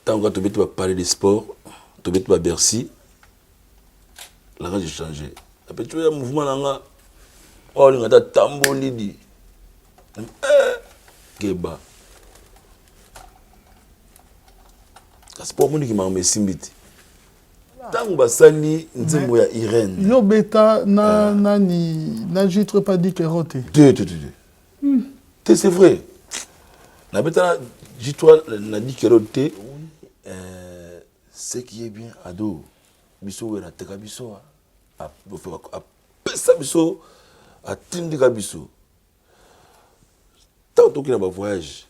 Tant que tu vas parler de sport, tu vas Bercy, là j'ai changé. Après tu vois un mouvement là, oh il y a tambo lidi, Keba. Le sport mon qui m'a mis simbiti. Tant que basali nzembo ya Irène. Yo beta na jitre pas dit que roté. C'est vrai. Na beta jitre na dit que roté. Ce qui est bien ado biso na teka biso a pesa biso a tindika biso tant que na ba voyage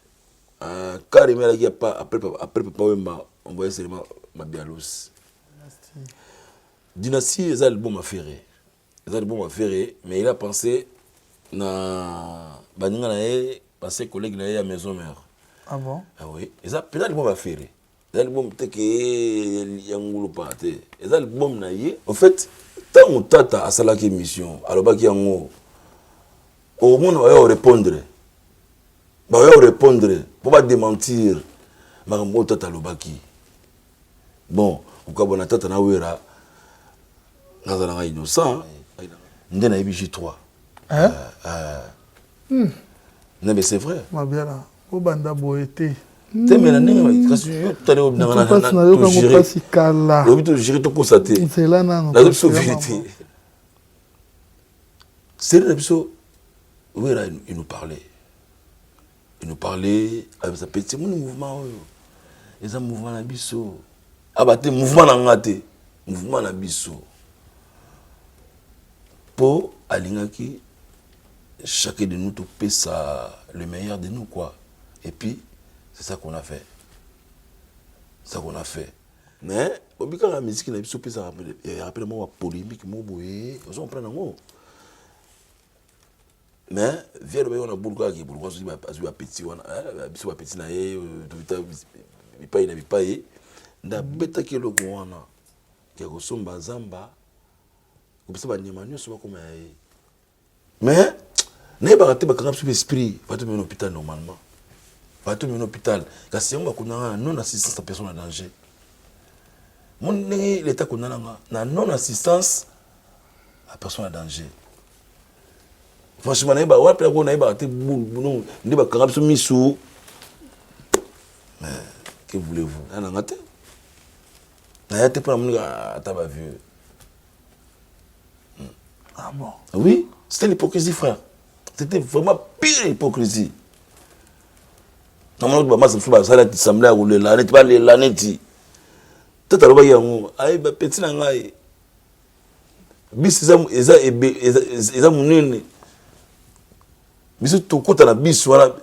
carrément là qui a pas après papa Wemba on voyait seulement ma Bialos dynastie les albums affairés mais il a pensé na baninga na ye passé collègue na ye à maison mère. Ah bon? Ah oui, ils a peut-être album affairé. L'album que yangulu pate les albums na ye en fait tant on tata asala ki mission aloba ki yango au monde va répondre pour pas démentir makambo tata aloba ki bon ukabona tata na wera nazala nga innocent nde na yebi 3 non mais c'est vrai ma bien là au banda boete te mena ninga kasi yo tane obnanga na pasi kala lobi to gérer to constater c'est là non la vérité c'est là biso oui là il nous parlait avec sa petit mouvement les mouvement na biso abate mouvement na ngate mouvement na biso pour alingaki chacun de nous to pesa le meilleur de nous quoi et puis c'est ça qu'on a fait. Mais, au bout de la musique, il y a rapidement une polémique, on prend un mot. Mais, viens on a beaucoup de gens qui ont petit, na beta ke lo gwana ya kosomba zamba kopesa ba nyama nyoso bakoma ya mais ne ba raté ba kanga sur esprit pas tout hôpital normalement. Pas tout hôpital. Kasi on va connaître non assistance à personne en danger. Mon l'état qu'on a na non assistance à personne en danger. Franchement, na ba wa pela ko na ba te non ni ba kanga sur misu. Mais que voulez-vous? Na ngate. Na ya te pas mon gars taba vieux. Ah bon. Oui, c'était l'hypocrisie frère. C'était vraiment pire hypocrisie. Normalement, maman se fait ça la assemblée ou le l'année pas l'année dit. Tout à l'heure il y a un ay ba petit na ngai. Bis eza munene. Biso to kota na bis wala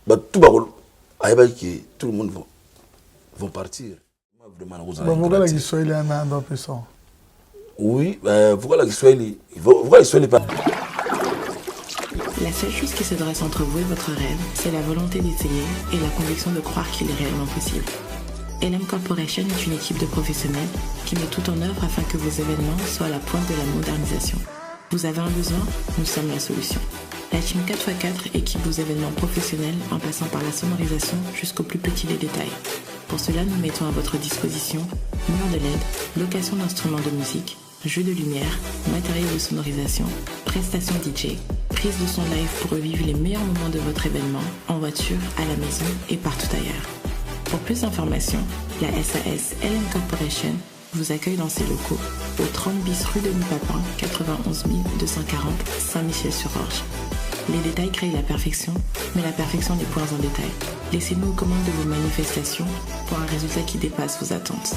ba tout ba ay ba ki tout le monde vont partir. Vraiment pourquoi la Kiswahili a un an personne? Oui, pourquoi la Kiswahili? Pourquoi la Kiswahili pas? La seule chose qui se dresse entre vous et votre rêve, c'est la volonté d'essayer et la conviction de croire qu'il est réellement possible. LM Corporation est une équipe de professionnels qui met tout en œuvre afin que vos événements soient à la pointe de la modernisation. Vous avez un besoin, nous sommes la solution. La team 4x4 équipe vos événements professionnels en passant par la sonorisation jusqu'au plus petit des détails. Pour cela, nous mettons à votre disposition murs de LED, location d'instruments de musique, jeux de lumière, matériel de sonorisation, prestations DJ, prise de son live pour revivre les meilleurs moments de votre événement, en voiture, à la maison et partout ailleurs. Pour plus d'informations, la SAS LM Corporation vous accueille dans ses locaux au 30 bis rue de Nipapin, 91 240 Saint-Michel-sur-Orge. Les détails créent la perfection, mais la perfection n'est point en détail. Laissez-nous aux commandes de vos manifestations pour un résultat qui dépasse vos attentes.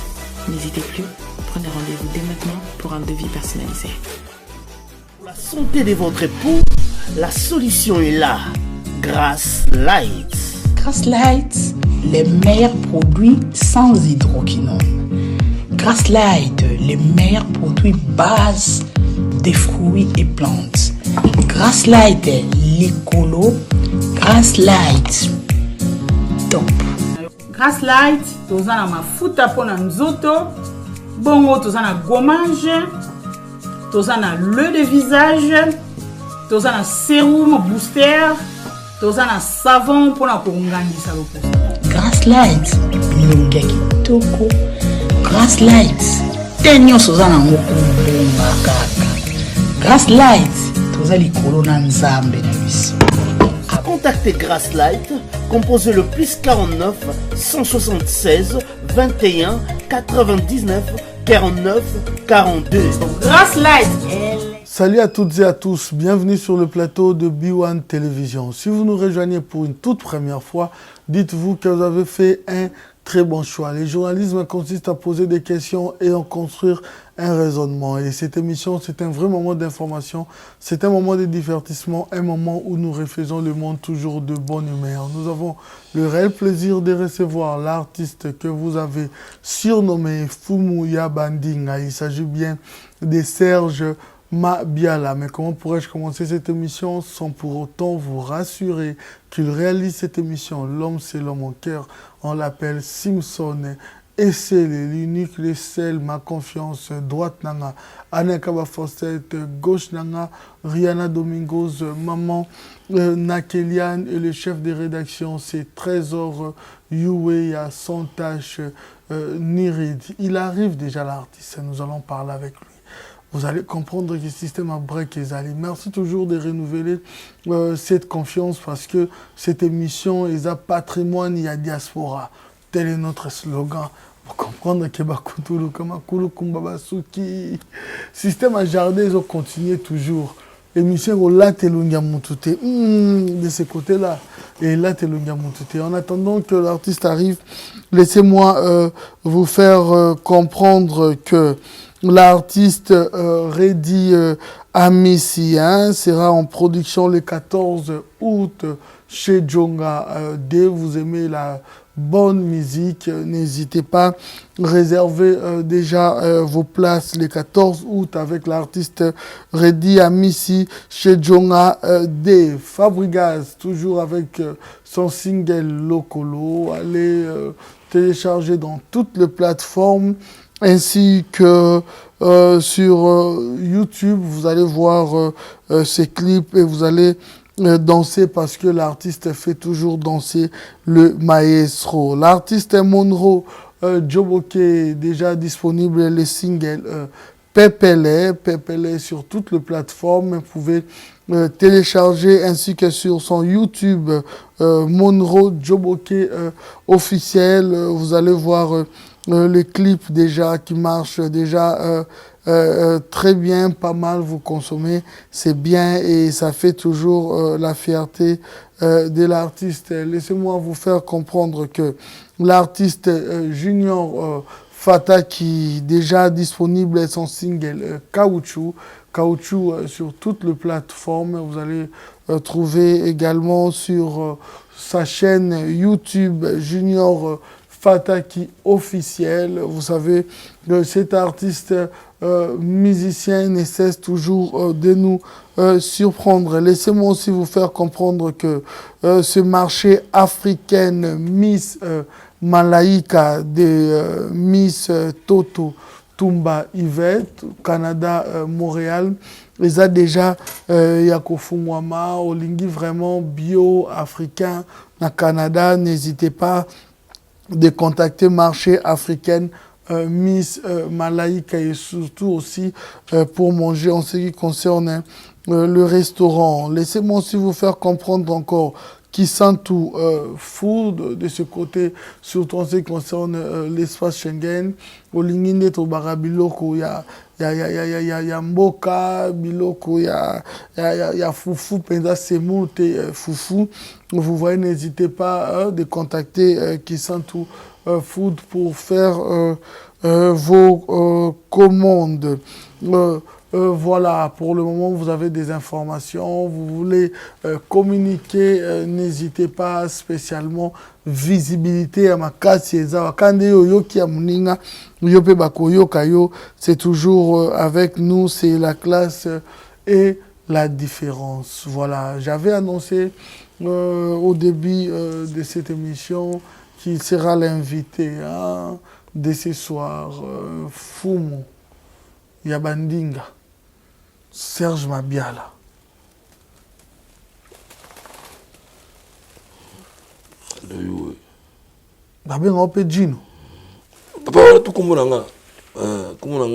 N'hésitez plus, prenez rendez-vous dès maintenant pour un devis personnalisé. Pour la santé de votre époux, la solution est là. Grass Light. Grass Light, les meilleurs produits sans hydroquinone. Grass Light, les meilleurs produits base des fruits et plantes. Grass Light, l'écolo. Grass Light, top. Grass Light, toza na mafuta pona nzoto, bongo toza na gommage, toza na le de visage, toza na sérum booster, toza na savon pona kongangisa loposo. Grass Light, milongi ya kitoko Grass Light te nyonso oza nango kombonga kaka Grass Light toza likolo na nzambe na biso. Contactez Grasslight, composez le +49 176 21 99 49 42. Grass Light. Salut à toutes et à tous, bienvenue sur le plateau de B1 Télévision. Si vous nous rejoignez pour une toute première fois, dites-vous que vous avez fait un très bon choix. Le journalisme consiste à poser des questions et à construire un raisonnement. Et cette émission, c'est un vrai moment d'information, c'est un moment de divertissement, un moment où nous refaisons le monde toujours de bonne humeur. Nous avons le réel plaisir de recevoir l'artiste que vous avez surnommé Fumuya Bandinga. Il s'agit bien de Serge Mabiala. Mais comment pourrais-je commencer cette émission sans pour autant vous rassurer qu'il réalise cette émission? L'homme, c'est l'homme en cœur. On l'appelle Simpson. Et c'est l'unique, le seul, ma confiance, droite nanga, Anakaba Fawcett, gauche nanga, Rihanna Domingos, maman Nakelian et le chef de rédaction, c'est Trésor Youé, sans tâche, Nirid. Il arrive déjà l'artiste, nous allons parler avec lui. Vous allez comprendre que le système a break les allées. Merci toujours de renouveler cette confiance parce que cette émission est un patrimoine, il y a diaspora. Tel est notre slogan. Pour comprendre que Bakutulu, Kamakulu, Kumbabasuki, système à jardin, ils ont continué toujours. Émission au Latelunga Moutouté, de ce côté-là. Et Latelunga Moutouté. En attendant que l'artiste arrive, laissez-moi vous faire comprendre que l'artiste Reddy Amissi sera en production le 14 août chez Djonga. Dès vous aimez la bonne musique, n'hésitez pas, réservez déjà vos places le 14 août avec l'artiste Reddy Amissi chez Djonga D. Fabregas, toujours avec son single Lokolo. Allez télécharger dans toutes les plateformes ainsi que sur YouTube. Vous allez voir ces clips et vous allez danser parce que l'artiste fait toujours danser le maestro. L'artiste Monroe Djoboke, déjà disponible les singles Pepele sur toutes les plateformes. Vous pouvez télécharger ainsi que sur son YouTube Monroe Djoboke officiel. Vous allez voir les clips déjà qui marchent déjà très bien, pas mal, vous consommez, c'est bien et ça fait toujours la fierté de l'artiste. Laissez-moi vous faire comprendre que l'artiste Junior Fata qui déjà disponible son single Caoutchouc sur toutes les plateformes. Vous allez trouver également sur sa chaîne YouTube Junior Fataki officiel. Vous savez que cet artiste musicien ne cesse toujours de nous surprendre. Laissez-moi aussi vous faire comprendre que ce marché africain Miss Malaika de Miss Toto Tumba Yvette, Canada, Montréal, ils ont déjà Yakofumwama, Olingi vraiment bio-africain na Canada. N'hésitez pas de contacter marché africain Miss Malaika et surtout aussi pour manger en ce qui concerne le restaurant. Laissez-moi aussi vous faire comprendre encore Kisantu Food de ce côté, surtout en ce qui concerne l'espace Schengen. Au Lingine, au Barabiloko, il y a Mboka, Biloko, il y a Foufou, Penza Semout et Foufou. Vous voyez, n'hésitez pas de contacter Kisantu Food pour faire vos commandes. Voilà, pour le moment, vous avez des informations, vous voulez communiquer, n'hésitez pas spécialement visibilité à ma casse. C'est toujours avec nous, c'est la classe et la différence. Voilà, j'avais annoncé au début de cette émission qui sera l'invité de ce soir, Fumu Yabandinga, Serge Mabiala. Babé on peut Gino. Papa voilà tout comme on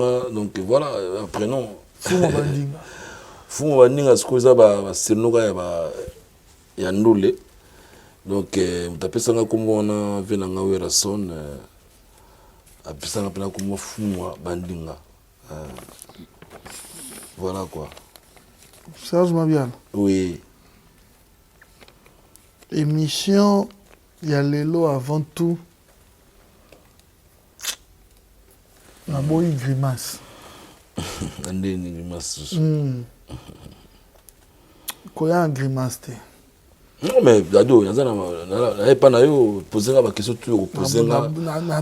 a donc voilà apprenons. Fumo bandinga. Fumo bandinga sikoza ba senoka ya ndule. Donc mutapesanga kumona venanga wera son apisanga pena kumo fumo bandinga. Voilà quoi. Serge Mabiala. Oui. Émission, il y a Lelo avant tout. La boy grimace. Andeni grimace. Quoi y a un grimace? Non mais Dado, n'avait pas posé la question tu poser na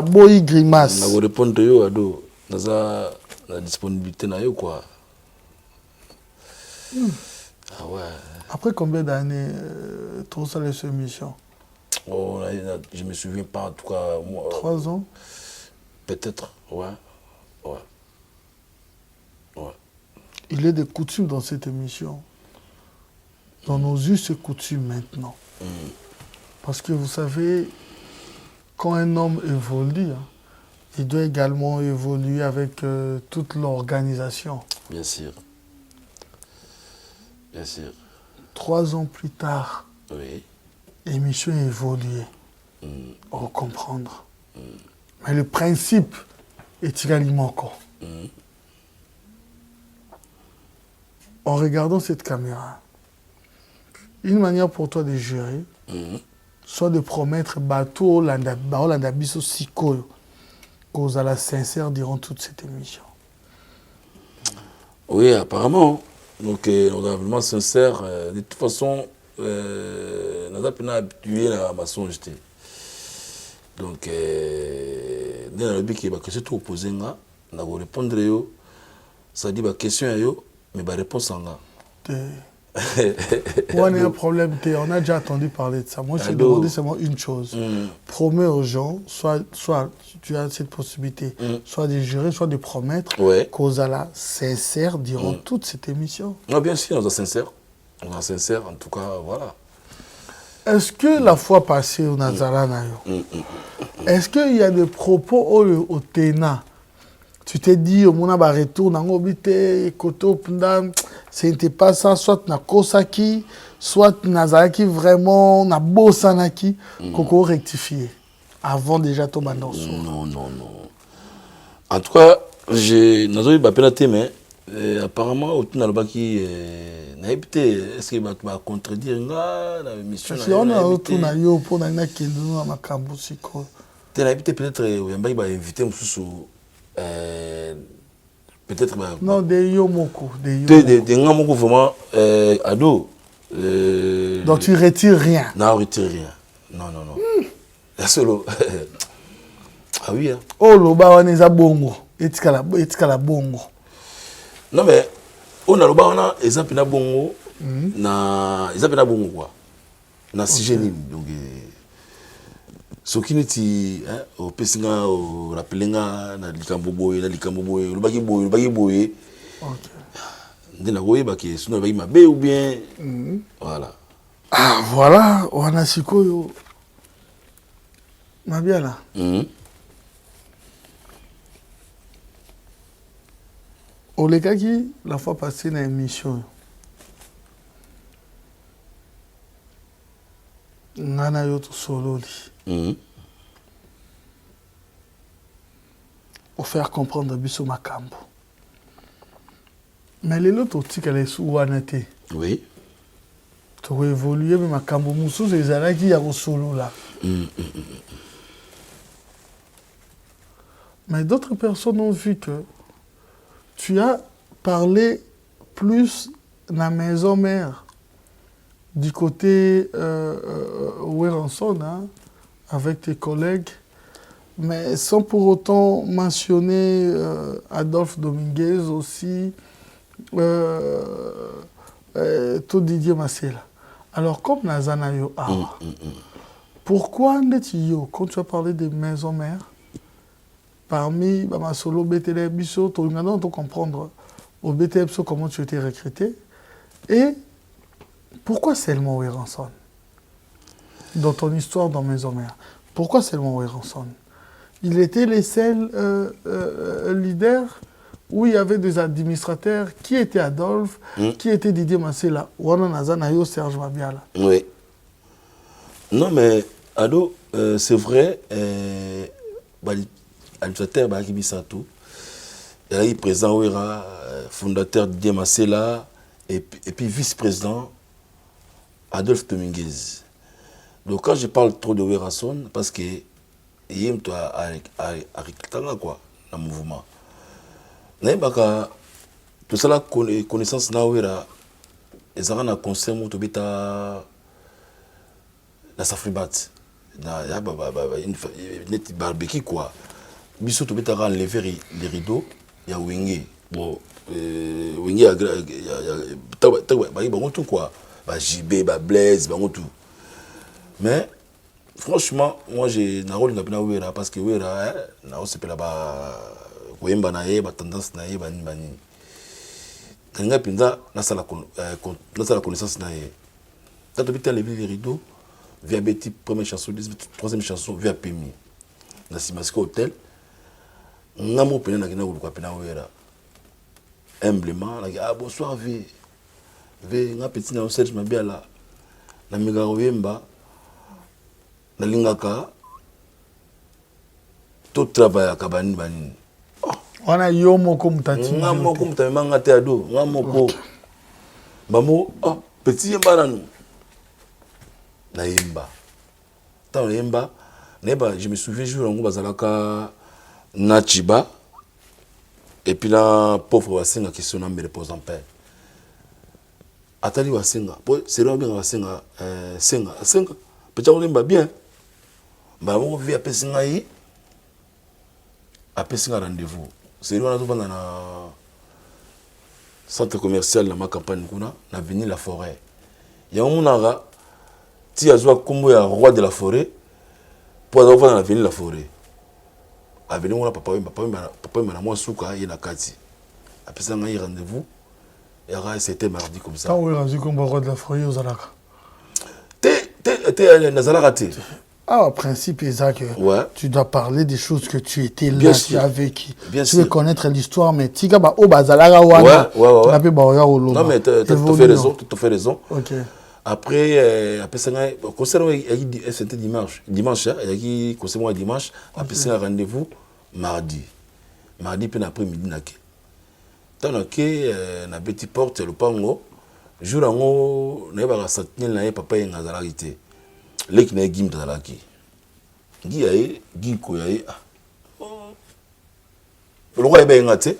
boy grimace. Na répondre yo Dado, na la disponibilité na yo quoi. Ah ouais. Après combien d'années tu ça les émissions? Oh, je me souviens pas en tout cas. 3 ans. Peut-être, ouais. Il est des coutumes dans cette émission. Dans nos us et coutumes maintenant. Parce que vous savez, quand un homme évolue, il doit également évoluer avec toute l'organisation. Bien sûr. Bien sûr. 3 ans plus tard, oui. L'émission a évolué. On va comprendre. Mais le principe est également encore. En regardant cette caméra, une manière pour toi de gérer, soit de promettre bateau Landa Biso Sikoyo, cause à la sincère durant toute cette émission. Oui, apparemment. Donc, on est vraiment sincère. De toute façon, on a pas habitué à ma songe. Donc, dans le but qui est question tout opposé, on a répondre ça dit la question mais la réponse en a. On a un problème, on a déjà entendu parler de ça. Moi, je t'ai demandé seulement une chose. Promets aux gens, soit tu as cette possibilité, soit de gérer, soit de promettre, cause à la sincère durant toute cette émission. Non, bien sûr, on est sincère. On est sincère, en tout cas, voilà. Est-ce que la fois passée, au Nazarana, est-ce qu'il y a des propos au Téna? Tu t'es dit, au Mona Barreto, Nangobite, Koto, Punda, ce n'était pas ça, soit na Kosaki, soit Nazaraki vraiment, na Bosanaki, Koko rectifié, avant déjà ton bandonso. Non. En tout cas, j'ai Nazari Bapelate, mais apparemment, au Tunalbaki, est-ce qu'il va contredire la mission? Si on a autour na yo, pour na Kendouno, na Makambusiko. Tu as peut-être invité peut-être non des Yomoko des Ngamoko vraiment ado donc tu retires rien. Non, retire rien. Non. La solo. Ah oui hein. Oh loba waneza bongo etikala bongo. Non mais on a loba wana exemple na bongo na exemple na bongo quoi. Na sujet nini donc soki neti opesi nga orapele nga na likambo boye olobaki boye nde nakoyebaki soki nalobaki mabe ou bien voilà. Ah voilà, wana sikoyo Mabiala. Olekaki la fois passée na émission ngana yo to sololi. Pour faire comprendre biso makambo. Mais les autres tika les souanate. Oui. Tu vas évoluer mais makambo musu c'est zalaki ya solo là. Mais d'autres personnes ont vu que tu as parlé plus de la maison mère du côté Weranson, hein, avec tes collègues, mais sans pour autant mentionner Adolphe Dominguez aussi, tout Didier Massela. Alors, comme Nazana Yo, pourquoi Netio, quand tu as parlé des maisons mères, parmi ma solo BTL Bisso, tu as comprendre au BTL Bisso comment tu étais recruté, et pourquoi seulement Weranson dans ton histoire dans Maison Mère? Pourquoi seulement Weranson? Il était les seuls leaders où il y avait des administrateurs qui étaient Adolphe, qui était Didier Massela, Wana Nazanayo, Serge Mabiala. Oui. Non, mais, Ado, c'est vrai, l'administrateur Baki Bissatou, il y a eu président Ouera, fondateur Didier Massela, et puis vice-président Adolphe Dominguez. Donc quand je parle trop de Weranson, parce que il y a quoi, dans le mouvement. Tout ça, la connaissance na Ouera, ils ont un conseil où la Safribat, une barbecue quoi. Bissot tu as enlevé les rideaux, il y a Wingé. Bon, Wingé a tout quoi. JB, Blaise, tout. Mais franchement, moi j'ai un rôle dans Ouera parce que Ouera, c'est là-bas, Wemba nae, tendance nae, bani. Quand on pinza, na la connaissance nae. Quand tu as enlevé les rideaux, via Betty, première chanson, troisième chanson, via Pemi. Dans Simasco Hotel, on a mon pénin dans le Pena Ouera. Humblement, bonsoir, V, un petit na Serge Mabiala, na Mega Wemba, na Lingaka, tout travail à Kabani Bani. On a yo moko mutati. On a moko mutati manga te ado, on a moko. Bamo, petit yemba na nous. Na yemba. Tant yemba, neba, je me souviens jour on bazalaka na Chiba. Et puis là, pauvre Wasenga qui sont me repose en paix. Atali Wasenga, c'est là bien Wasenga, Senga, peut-être on aime bien. Bah on vit à Pessingaï, à Pessinga rendez-vous. C'est là on a dans le centre commercial dans ma campagne kuna, na avenue La Forêt. Il y a un monara, ti azwa kombo ya roi de la forêt, pour avoir dans l'avenue La Forêt. Avenue on a papa na moi souka y na kati. À Pessingaï rendez-vous. C'était mardi comme ça. Quand on a vu comme roi de la forêt aux Alaka. T'es Nazala. Ah, au principe, Isaac, tu dois parler des choses que tu étais là, tu as vécu. Tu veux connaître l'histoire, mais tu as au Bazalaga ou non, mais tu as fait raison. Ok. Après, concernant c'était dimanche, il y a concernant dimanche, après un rendez-vous mardi. Mardi, puis après-midi, tant que na beti porte le pango jour ango na ba satnel na papa yenga zalaki leki na gim zalaki gi yae gi ko yae le roi ebe ngate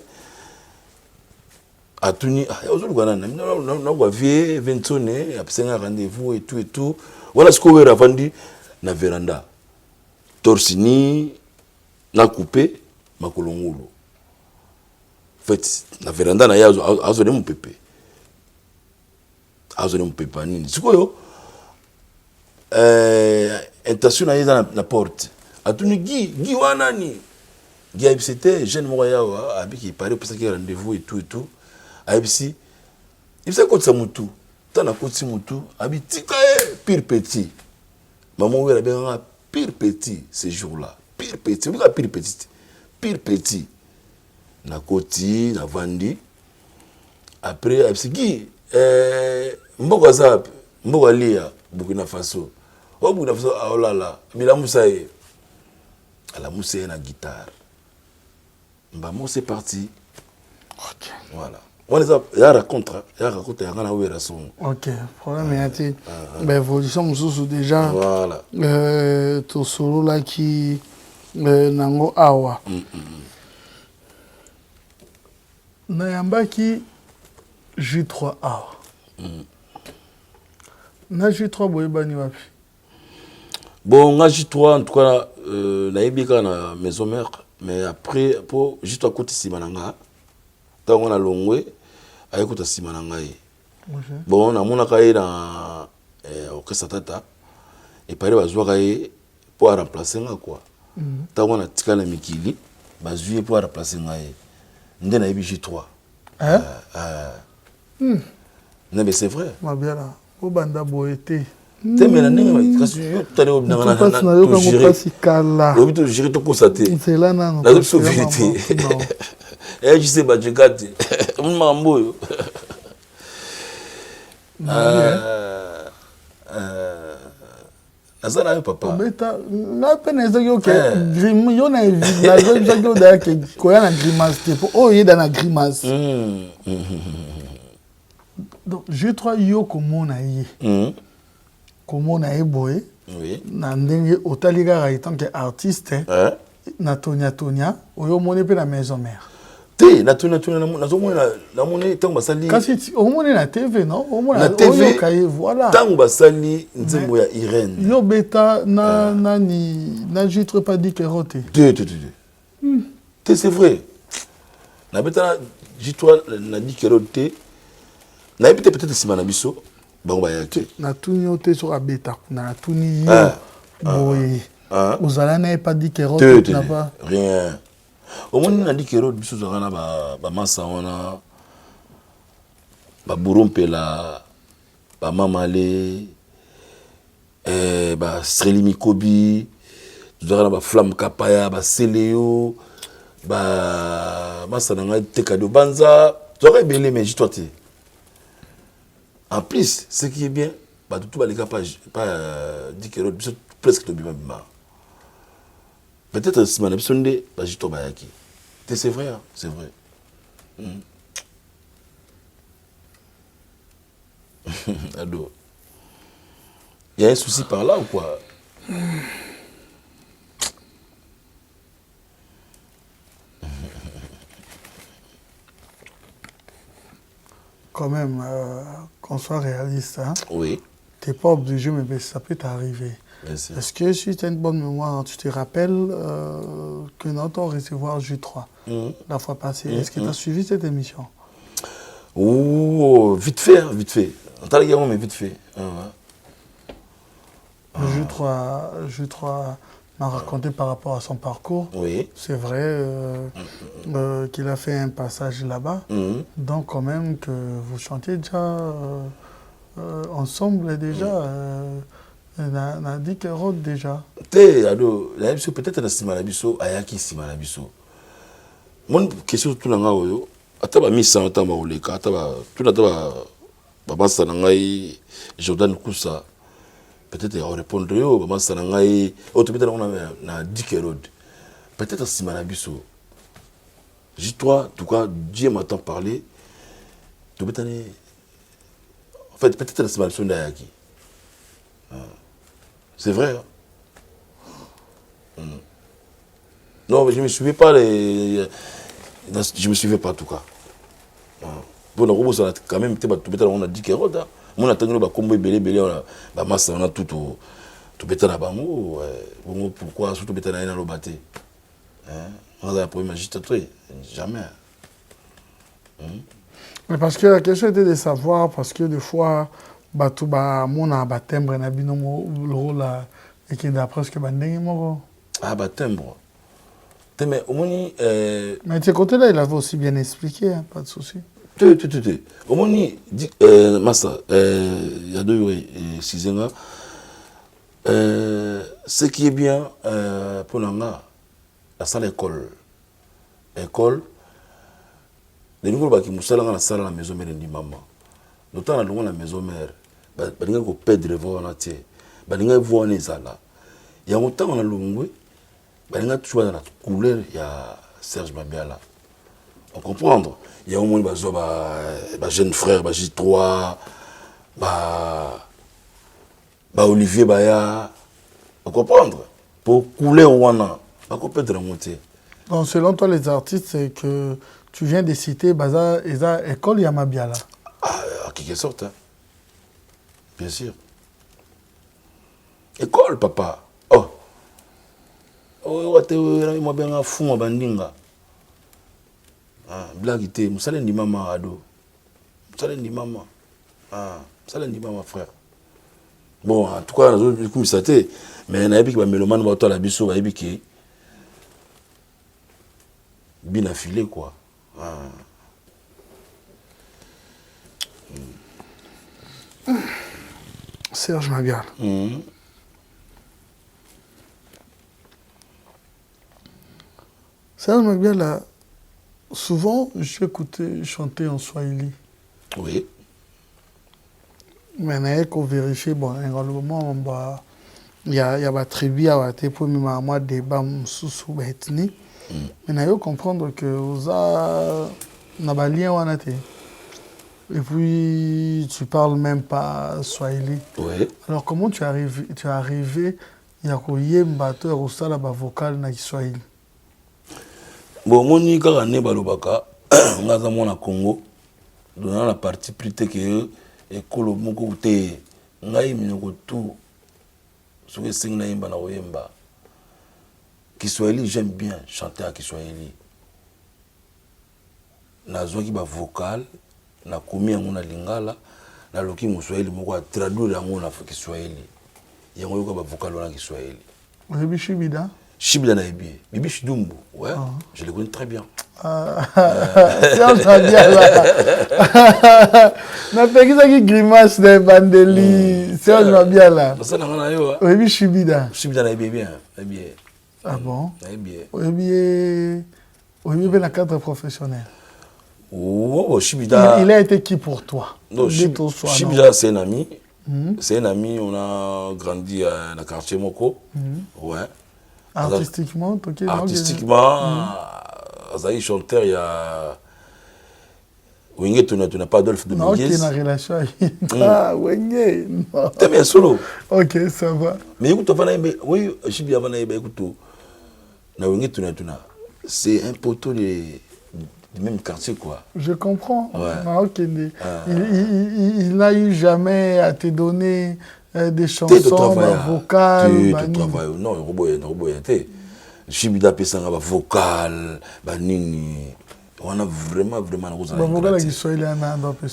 atuni ozulu gwana na kwa vie ventone apsenga rendez-vous et tout voilà ce qu'on veut ravandi na veranda torsini na coupé makolongolo. En fait, la véranda na ya azone mon pépé. Azone mon pépé nini. Sikoyo intention na ya na porte. Atuni gi wana ni. Gi c'était jeune moya wa abiki paré pour ça qu'il rendez-vous et tout. Abisi il s'est côté mutu. Tana côté mutu abiti pire petit. Maman oui la bien pire petit ces jours-là. Pire petit, oui pire petit. Pire petit. Na koti na vandi après absigi mboko zap mboko lia Burkina Faso Burkina Faso aolala bila musaye ala musaye na guitare mbamo c'est parti. OK, voilà on les a ya raconte ya ngana wera son. OK, problème est ben évolution sous déjà voilà to solo là qui nango awa Nayambaki J3A. Na J3 boyebani wapi? Bon, na J3 en tout cas na yebika na maison mère mais après pour J3 côté simananga tant on a longwe ayekuta simananga yi. Bon na mona kai na orchestre tata et pare bazwa kai pour remplacer nga quoi. Tant on a tikana mikili bazui pour remplacer nga yi. Ndé na J3. Hein? Non mais c'est vrai. Ma bien là, au banda boété. mais la nègre, parce que tu as gérer ton constaté. C'est là, non. La vérité. Je sais pas, je gâte. Mambo. Azala papa. Beta, na peine ça yo que grim yo na la zone ça yo da que koya na grimace tipo oh il est dans la grimace. Donc je trois yo comment na yé. Comment na boy. Oui. Na ndenge otaliga ra tant que artiste na Tonia oyo moné pe la maison mère. Te na Tonia na zo mona na moné tant basali. Kasi o moné na TV non? O moné na TV voilà. Tant basali nzembo ya Irène. Yo beta na jitre pas dit que roté. C'est vrai. Na beta jitwa na dit que roté. Na peut-être simana biso. Bon ba yaki. Na tunyo te sur abeta na tuni yo. Boy. Ozala na pas dit que roté na pas rien. Au moins on a dit que roté biso zana ba masa wana ba burumpela ba mamale ba Sreli Mikobi zana ba flamme kapaya ba seleo ba masa nanga tekado banza zora belé mais toi tu. En plus, ce qui est bien, bah tout les gars pas dit que l'autre presque tout bien. Peut-être si mon absondé, bah j'y tombe à qui. C'est vrai, hein? C'est vrai. Ado. Il y a un souci par là ou quoi? Quand même, qu'on soit réaliste, hein? Oui. Tu n'es pas obligé, mais ça peut t'arriver. Est-ce que si tu as une bonne mémoire, tu te rappelles que dans ton recevoir J3, la fois passée, est-ce que tu as suivi cette émission? Oh, vite fait, hein, vite fait. On t'a regardé, mais vite fait. J3 m'a raconté par rapport à son parcours. Oui. C'est vrai qu'il a fait un passage là-bas. Donc quand même que vous chantiez déjà ensemble déjà. On a dit que Rod déjà. Peut-être que Simalabiso, Ayaki Simalabiso. Mon question tout le monde, ataba misa ataba oleka ataba tout ataba baba sanangai Jordan Koussa. Peut-être on répondre yo baba sanangai peut-être on a na Dikerod. Peut-être Simalabiso. J3 en tout cas Dieu m'entend parler. En fait peut-être Simalabiso d'Ayaki. C'est vrai. Hein? Non, mais je ne me suivais pas je me suivais pas en tout cas. Bon, quand même, on a dit que on a tenu le combo belé, on a tout bêta na bango. Pourquoi surtout bêta na le baté? On a un problème agitatoire. Jamais. Mais parce que la question était de savoir, parce que des fois, mon timbre na binomo le rôle et qui d'après ce que bandeng moko. Ah timbre. Mais au moins mais de ce côté-là, il avait aussi bien expliqué, hein, pas de souci. Au moins Massa, il y a 2 et 6 ans. Ce qui est bien pour la salle école. Les nouveaux qui moussent la salle à la maison mère de maman. Notamment la maison mère. Balinga ko perdre voir na tie balinga voir les ala ya autant on a longwe balinga toujours dans la couleur il y a Serge Mabiala on comprendre il y a au moins bazo ba jeune frère ba J3 ba Olivier Baya on comprendre pour couler wana ba ko perdre monter. Donc selon toi les artistes c'est que tu viens de citer baza eza école ya Mabiala. En quelque sorte hein. Bien sûr. École, papa. Oh, moi bien fou, ma bandinga. Blague, Moussalen di maman, ado. Moussalen di maman. Moussalen di maman, frère. Bon, en tout cas, comme ça t'est, mais na yebiki ba mélomane ba to la biso ba yebiki bien affilé quoi. Serge Mabiala. Serge Mabiala, souvent, j'ai écouté chanter en Swahili. Oui. Mais il faut vérifier, bon, également, il y a des tribus à te pour moi débat sous ethnie. Mais il faut comprendre que vous avez un lien. Et puis, tu parles même pas Swahili. Oui. Alors, comment tu es arrivé à yemba au sala vocal na Swahili? Bon, mon nika ane balobaka, ngaza mona Congo, dans la partie plus tôt que ekolo moko te ngai minoko tout ce que c'est na yemba na oyemba. Kiswahili, j'aime bien chanter à Kiswahili. Nazo ki ba vocal, na komi yango na lingala, na loki mo Swahili moko a traduire yango na Kiswahili. Yango yoka ba vocal na Kiswahili. Oyebi Shibida? Shibida na yebi. Bibi Shidumbu, ouais, je le connais très bien. Serge Mabiala. Na pekisa ki grimace de Bandeli. Serge Mabiala. Ça na ngana yo. Oyebi Shibida? Shibida na yebi bien, bien. Ah bon? Na yebi. Oyebi na cadre professionnel. Oh, Shibida. Il a été qui pour toi? Non, Shibida, c'est un ami. C'est un ami, on a grandi dans le quartier Moko. Ouais. Artistiquement, Azaï chanteur, il y a. Wenge, tu n'as pas Adolphe de Méliès. Non, qui est en relation avec. Ah, Wenge. T'es bien solo. Ok, ça va. Mais écoute, oui, Shibida, écoute, c'est un poteau du même quartier, quoi. Je comprends. Ouais. Okay. Il n'a eu jamais à te donner des chansons vocales. Tu travailles. Non, Roboyate. Shibida Pesanga, vocal, Banini. On a vraiment. Vocal qui soit il y a un peu.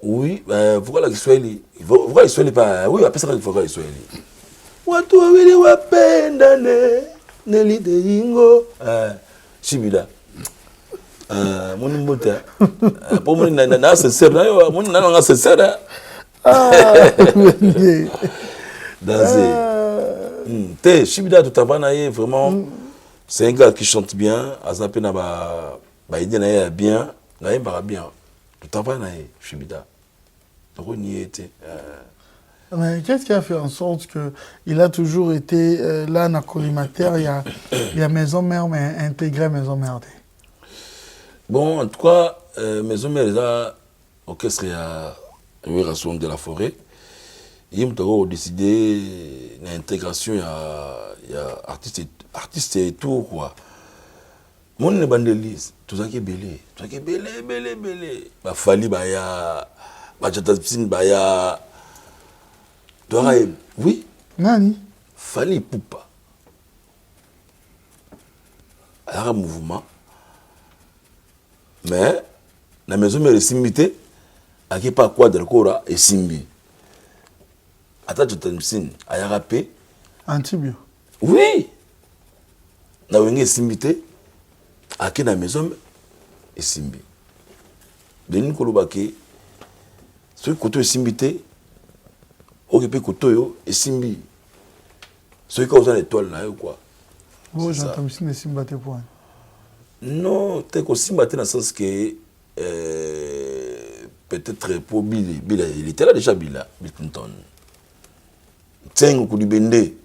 Oui, vocal qui soit il. Vocal qui soit il pas. Oui, après ça, vocal qui soit il. Watu wawili wapendane, nelide ingo. Shibida. Mon mbota. Pour moi, na sincère, mon na sincère. T'es Shibida tout avant vraiment c'est un gars qui chante bien, Azapé na ba idée na bien, na bien. Tout avant Shibida. Donc on y était. Mais qu'est-ce qui a fait en sorte qu'il a toujours été là dans collimateur, il y a Maison Mère, mais intégré Maison Mère? Bon, en tout cas, Maison Mère, là, orchestre, il y a Rason de la Forêt. Ils ont décidé l'intégration, il y a artistes et tout, quoi. Mon ne bandelise, tout ça qui est belé. Tout ça qui est belé. Bah, Fali, bah, il y a. Bah, Jatazpsin, bah, il y a. Oui. Nani? Fali Poupa. Il y a un mouvement. Mais, la maison mère est simbité. À qui pas quoi de l'Kora est simbi. Attends, Jatazpsin, il y a rappé. Antibio. Oui. Na wenge simbité. À qui la maison est simbi. Denis Kolobake. Ce côté est simbité. Occupé Kotoyo et Simbi. Ceux qui ont l'étoile là, quoi. Oh, j'entends Simbi Simbaté point. Non, t'es qu'au Simbaté dans le sens que peut-être pour Billy, il était là déjà, Bill Clinton. Tiens, au coup du Bendé,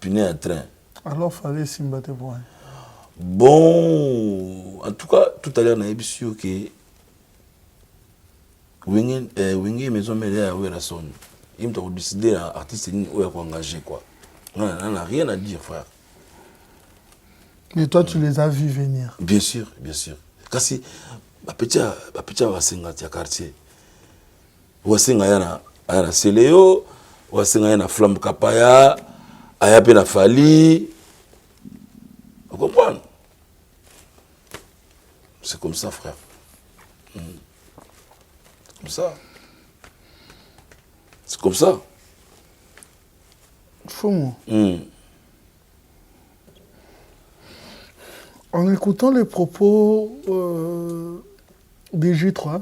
puis né à train. Alors, fallait Simbaté point. Bon, en tout cas, tout à l'heure, on a vu sûr que Wenge Maison Mère à Werason. Il m'a décidé à artiste où il a engagé quoi. On n'a rien à dire, frère. Mais toi, tu les as vus venir. Bien sûr, bien sûr. Car si ma petite va s'engager à quartier, va s'engager à la Céléo, va s'engager à Flamme Kapaya, à Yapena Fali. Vous comprenez? C'est comme ça, frère. Comme ça. C'est comme ça. Faut moi. En écoutant les propos des J3,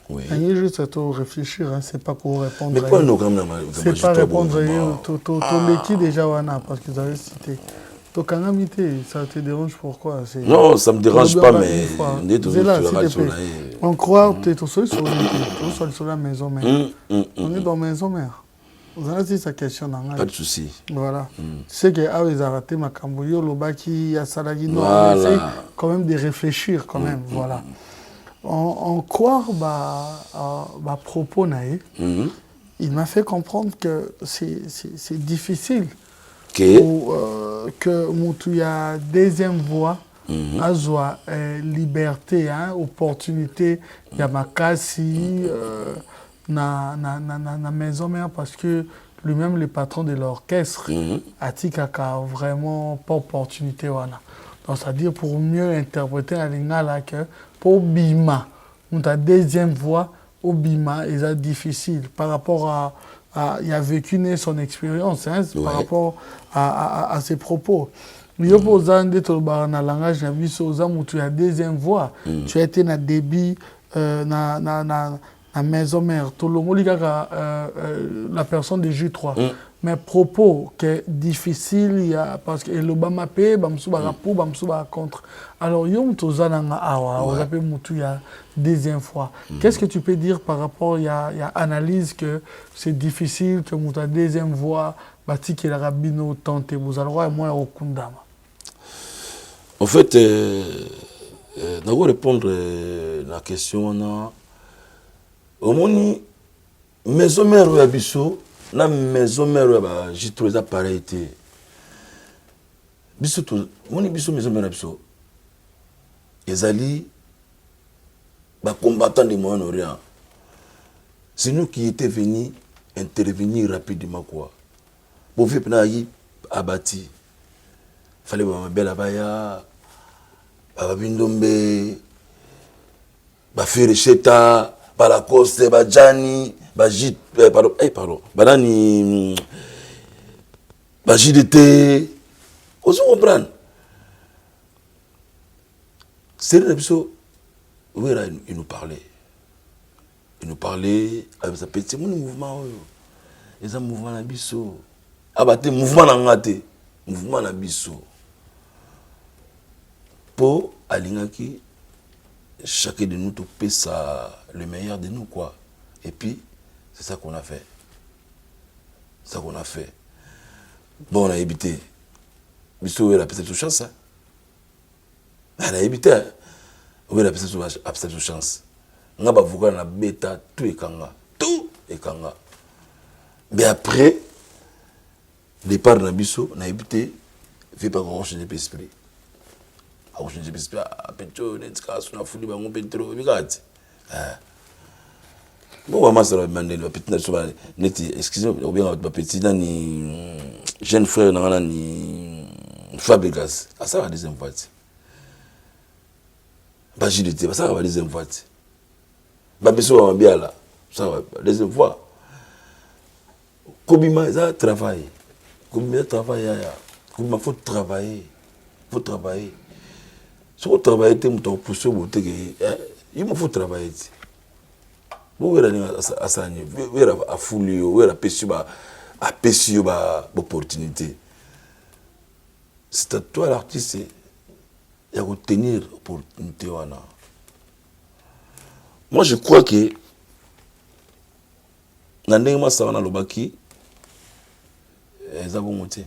Oui. Il y a juste à réfléchir, hein, c'est pas pour répondre. Mais pas nous, quand même, c'est pas répondre à l'équipe déjà, parce que vous avez cité. Donc, en amitié, ça te dérange pourquoi? Non, ça ne me dérange pas, mais on croit que tu es sur la maison mère. On est dans la maison mère. Vous avez dit sa question. Pas de souci. Voilà. C'est que ils ont raté ma camboyo, le baki, Salagi, on essaie quand même de réfléchir quand même. Voilà. En croire propos naïf, il m'a fait comprendre que c'est difficile que Moutouya deuxième voie a liberté, opportunité, il y a ma cassi na maison mère parce que lui-même le patron de l'orchestre a dit qu'il a vraiment pas opportunité voilà. Donc c'est-à-dire pour mieux interpréter la lingala que pour Bima, on a deuxième voix au Bima, c'est difficile par rapport à il a vécu son expérience par rapport à ses propos. Il y a un langage où tu as deuxième voix, tu as été dans débit na maison mère, tout le monde la personne de J3. Mais propos que difficile, il y a parce que l'Obama paye, bamsuba pour, bamsuba contre. Alors yom tozana awa, on appelle mutu ya deuxième fois. Qu'est-ce que tu peux dire par rapport il y a analyse que c'est difficile que muta deuxième voix, bati que la rabino tente vous allez voir moi au kundama. En fait, d'abord répondre à la question on au moni maison mère ya biso na maison mère ya j'ai trouvé ça pareil été biso to moni biso maison mère ya biso ezali ba combattant de Moyen-Orient. C'est nous qui étaient venus intervenir rapidement quoi. Pour faire penayi abati fallait ba belle abaya ba bindombe ba faire cheta par la coste Bajani, Bajit, pardon, Banani, Bajidete, on se comprend. C'est le biso, oui, il nous parlait. Il nous parlait avec sa petite mouvement, les mouvements na biso. Abaté mouvement na ngate, mouvement na biso. Pour alingaki chacun de nous peut ça le meilleur de nous quoi. Et puis c'est ça qu'on a fait. C'est ça qu'on a fait. Bon on a évité. Biso il a peut-être chance. Hein? On a évité. Hein? Oui, il a peut-être chance. On a pas na bêta tout et kanga. Tout et kanga. Mais après départ na biso on a évité fait pas grand chose de l'esprit. Je ne sais pas, Petro, Netka, Fouli, Bango, Petro, regarde. Bon, moi, ça va demander, excusez-moi, ou bien, ma petite, ni jeune frère, ni Fabregas. Ah, ça va deuxième fois. Bah, j'y étais, ça va deuxième fois. Bah, besoin, bien là. Ça va deuxième fois. Kobima, ça travaille. Kobima, travaille. Kobima, faut travailler. Faut travailler. Si vous travaillez, il me faut travailler. Vous voyez, à fouler, vous voyez, à pêcher, l'opportunité. C'est à toi, l'artiste, il y a que tenir l'opportunité. Moi, je crois que, dans le monde, ça va dans le baki, ils ont monté.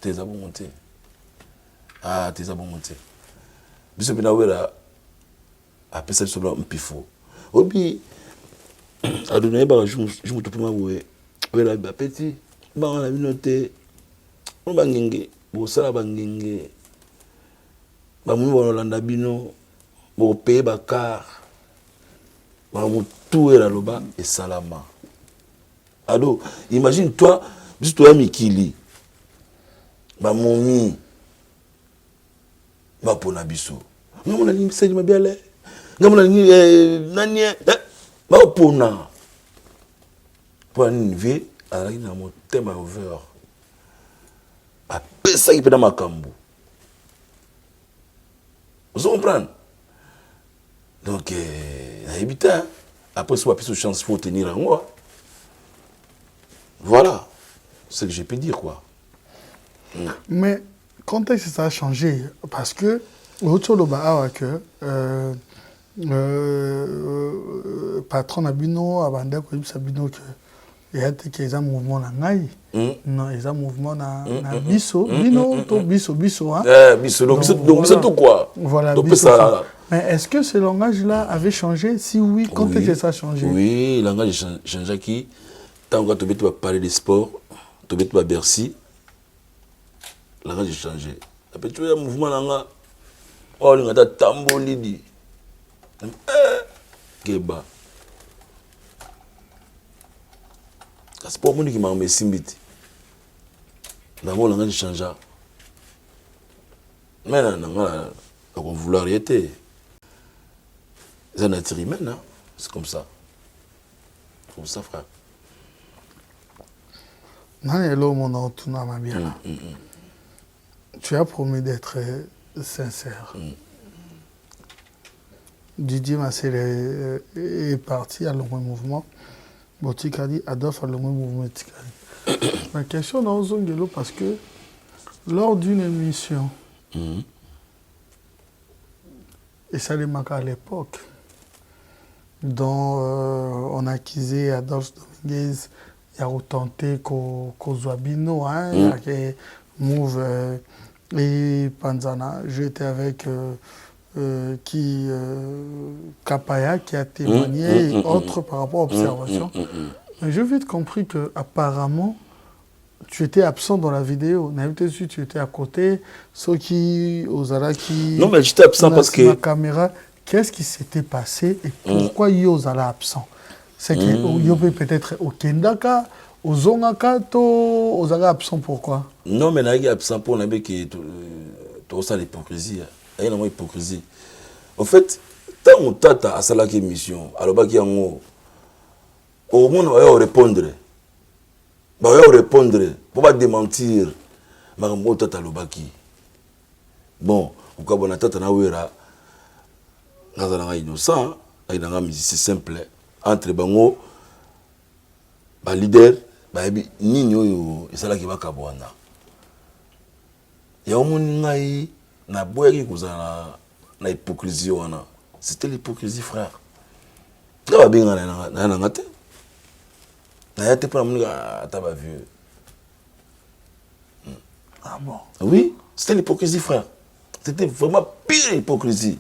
Ils ont monté. Ah, ils ont monté. Biso bina wera après ça sur un pifo obi adonai ba je me tope ma wera ba petit ba on a noté on ba ngenge bo sala ba ngenge ba mu ba landa bino bo pe ba car ba mu tout era loba et salama ado imagine toi biso toi mikili ba momi ba pona biso ngamona ni message mabiale ngamona ni nani ba pona pour nive ala ina mo tema over a pesa qui peut dans makambu vous comprenez donc na ebita Après, si on a plus de chance, il faut tenir en moi. Voilà. C'est ce que je peux dire, quoi. Mais, quand est-ce que ça a changé? Parce que, autour de que patron Abino, Abanda, Sabino, que il y a un mouvement dans Naï. Non, il y a un mouvement dans Bisso. Bino, Bisso, hein. Bisso, donc c'est tout quoi. Voilà, donc, Bisso. Ça... Mais est-ce que ce langage-là avait changé? Si oui, quand est-ce que ça a changé? Oui, le langage a changé qui. Tant que tu vas parler de sport, tu vas Bercy, le langage a changé. Après, tu vois, un mouvement là, oh, il y a un tambour lidi. Keba. C'est pas moi qui m'a mis simbiti. D'abord, le langage a changé. Mais là, on va vouloir y être. C'est un nature humaine, hein? C'est comme ça. C'est comme ça, frère. Tu as promis d'être sincère. Didier Massé est parti à l'Ongwe Mouvement. Botik a dit Adolphe à l'Ongwe Mouvement. Ma question dans Zongelo, parce que lors d'une émission, et ça les manque à l'époque, dont on a accusé Adolphe Dominguez, il y a tenté Kozwabino, hein, il y a que Move et Panzana. J'étais avec Kapaya qui a témoigné et autres par rapport à l'observation. Mais j'ai vite compris qu'apparemment, tu étais absent dans la vidéo. Tu étais à côté, ceux qui osara qui. Non, mais j'étais absent parce que. La caméra, qu'est-ce qui s'était passé et pourquoi Yosala absent? C'est que Yopé peut-être au Kendaka, au Zongaka, Osara absent pourquoi? Non, mais il est absent pour l'aimer qui est tout ça l'hypocrisie. Il y a une hypocrisie. En fait, tant on tata à ça émission, alors bah qui en haut, au monde on va répondre. Bah on va répondre pour pas démentir. Mais on tata le baki. Bon, au cas où on a tata na wera, na zana innocent, il y a un musicien simple entre bango, ba leader, ba nino yo, et ça là qui va kabwana. Il y a un monde ngai na boya qui kozana na hypocrisie wana. C'était l'hypocrisie, frère. Tu vas bien na ngate. Na yate pas mon gars taba vieux. Ah bon? Oui, c'était l'hypocrisie, frère. C'était vraiment pire hypocrisie.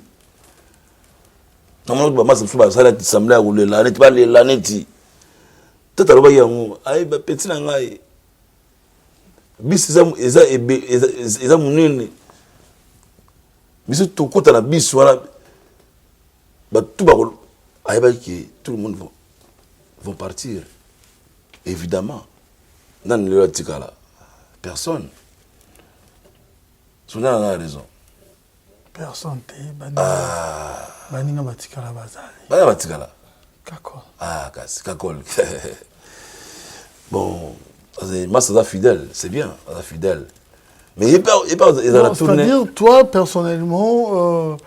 Normalement, maman se fait ça la semblait à rouler là, n'est pas l'année ti. Tout à l'heure yango, ay ba petit na ngai. Bis eza munene. Bis to kota na bis wala ba tout ba ay ba ki tout le monde vont partir. Évidemment. Nan le tikala. Personne. Sonia a raison. Personne te baninga batikala bazali. Bana batikala. Kakol. Ah, kakol. Bon, moi ça fidèle, c'est bien, ça fidèle. Mais il pas la tournée. C'est-à-dire toi personnellement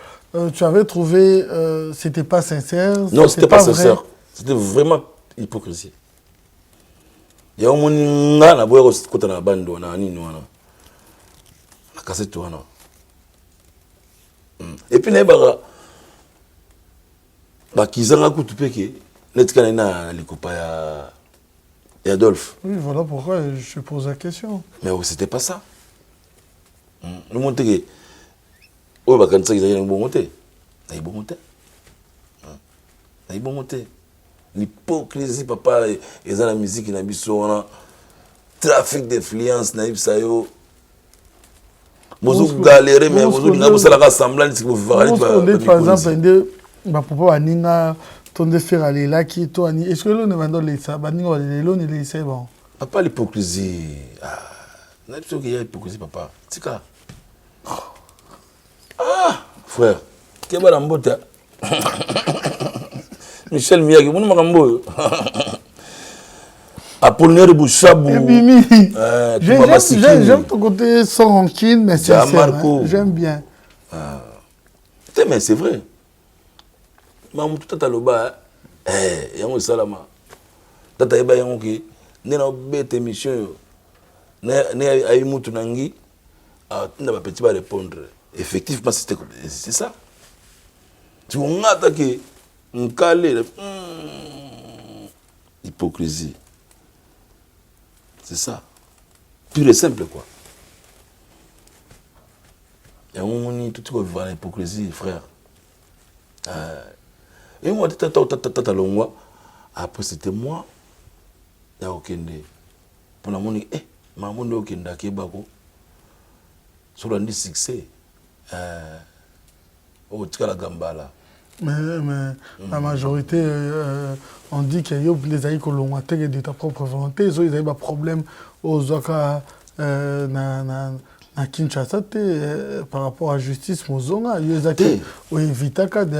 tu avais trouvé c'était pas sincère. Non, c'était pas sincère. C'était vraiment hypocrisie. Il y a un monde na boya ko na bando na nini wana. Na cassette wana. Et puis na ba kizanga kutupeke netika na likopa et Adolphe. Oui, voilà pourquoi je pose la question. Mais c'était pas ça. Nous montons que oh bah quand ça ils ont bon monté, ils bon monté, ils bon monté. L'hypocrisie papa ils ont la musique na biso wana trafic d'influence na ibsayo. Mozo galérer mais mozo na ça la semblant si vous voir par exemple ba papa baninga tonde faire aller là qui toi ni est-ce que l'on ne va dans les ça baninga l'on ne c'est bon. Papa l'hypocrisie. Ah, n'a pas qu'il y a hypocrisie papa. Tika. Ah, frère. Qu'est-ce que la mbote? Michel Miyagi, mon makambo. Apollinaire Bouchabou. J'aime ton côté sans rancune, mais c'est sincère. J'aime bien. Mais c'est vrai. Maman tout à l'heure, yango esalama tata yeba yango ke nde na obeta émission yo ne ayi mutu nangi tinda bapeti barépondre effectivement c'est ça tu ongata ke nkale hypocrisie c'est ça pur et simple quoi yango moni tout ko vivre la hypocrisie frère et moi tata longwa après c'était moi ya okende pour la moni mamondo okenda kebako sur un succès au tika gambala mais la majorité on dit que les aïe kolongate de ta propre volonté ils ont des problèmes aux oka na Kinshasa par rapport à justice mozonga yezaki o evitaka de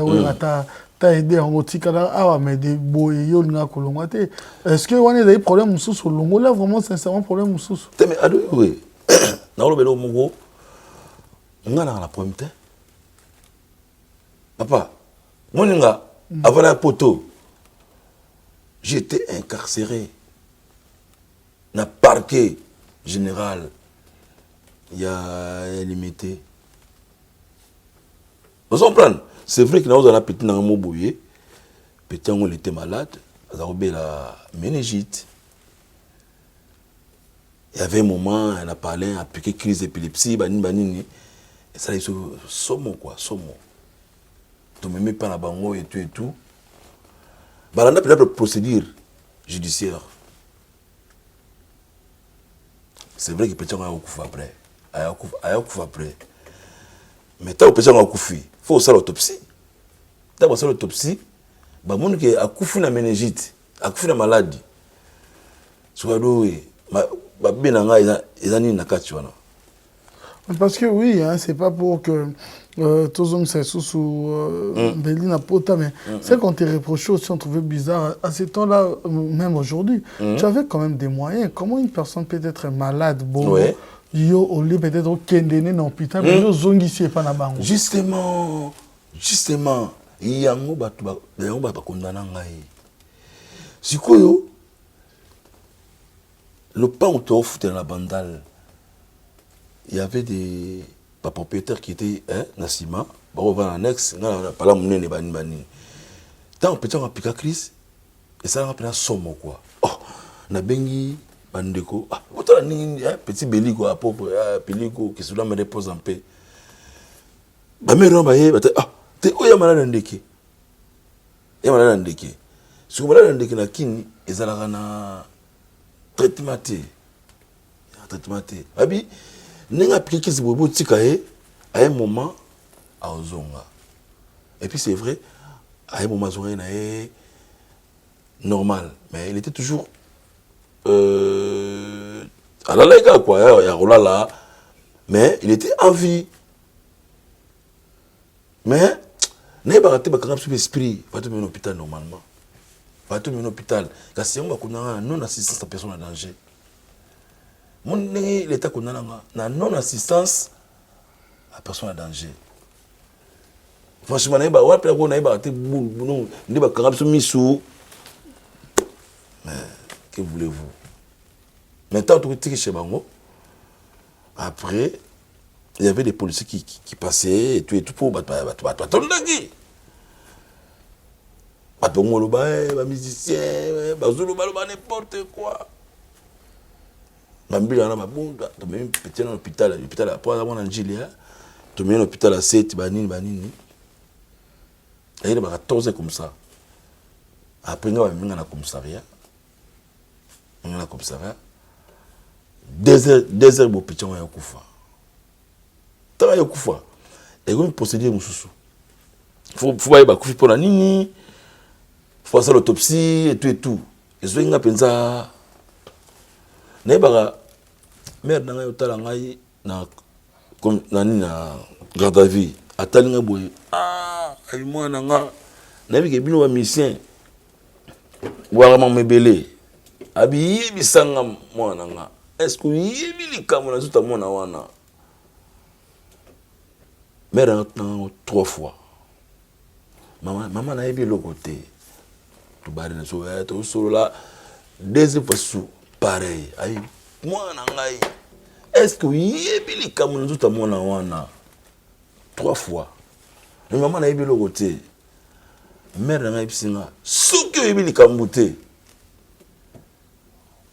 ta aidé en otikala mais des boyo na kolongate est-ce que on a des problèmes sous longo là vraiment sincèrement problème sous mais ado oui na lo belo mongo ngana la problème te papa moninga avant la poto j'étais incarcéré na parquet général il y a limité vous comprenez c'est vrai que nous avons petit dans mon bouillé petit on était malade ça a la méningite il y avait un moment on a parlé à piqué crise d'épilepsie banini et ça ils somo quoi somo tu me mets pas la bango et tout bah on a peut-être procédure judiciaire c'est vrai que petit on a couffé après après mais tant que petit on a couffé faut faire l'autopsie tant que faire l'autopsie bah mon que a couffé na méningite a couffé na maladie soit doué bah bien nga ils ani na katiwana parce que oui hein, c'est pas pour que tous hommes c'est sous Bélina Pota mais c'est qu'on te reproché aussi on trouvait bizarre à ce temps-là même aujourd'hui tu avais quand même des moyens comment une personne peut être malade bon yo au lieu peut-être au kendene dans l'hôpital mais yo zongi si pas na bango justement yango ba kondana ngai sikoyo le pas où tu offres dans la bandale il y avait des propriétaires qui étaient Nassima on va annexe on a parlé munene bani tant petit on a piqué crise et ça on a somo quoi oh na bengi bandeko autant ni petit béli quoi propre pélico qui cela me repose en paix ba mero ba ye te oya malade ndeke ya malade ndeke si malade ndeke na kini ezalaka na traitement abi nenga piqué ce bobo tika à un moment à ozonga et puis c'est vrai à un moment zonga na normal mais il était toujours à la lega quoi ya rolala mais il était en vie mais n'est pas raté ba quand même esprit va te mener à l'hôpital normalement va te mener à l'hôpital car si on va connaître non assistance à personne en danger mon l'état connaît na non assistance à personne en danger franchement n'est pas ouais peut-être on n'est pas raté non n'est pas quand même misou mais que voulez-vous maintenant tout est chez Bango après il y avait des policiers qui passaient et tout pour batondaki batongo lo ba musicien bazulu ba n'importe quoi bambila na babunda to même petit dans l'hôpital après avoir en Nigeria to même l'hôpital à 7 banini et il y a 14 comme ça après on va venir na commissariat 2 heures bo petit on ya kufa tara ya kufa et comme procédure mususu faut ba kufi pour la nini faut faire l'autopsie et tout et zo nga penza na ba mère na yo tala ngai na comme nani na garde à vue atali nga boye ay mwana nga na bi ke bino ba mission wa ma mebele abi bisanga mwana nga est-ce que yibili kamona zuta mwana wana mère na 3 fois maman na yebi le côté tu bari na so to solo là deuxième fois sous pareil ay moi na ngai est-ce que yebili comme nous tout mona wana 3 fois mais maman na yebilo côté mère na ngai bisinga soki yebili kambuté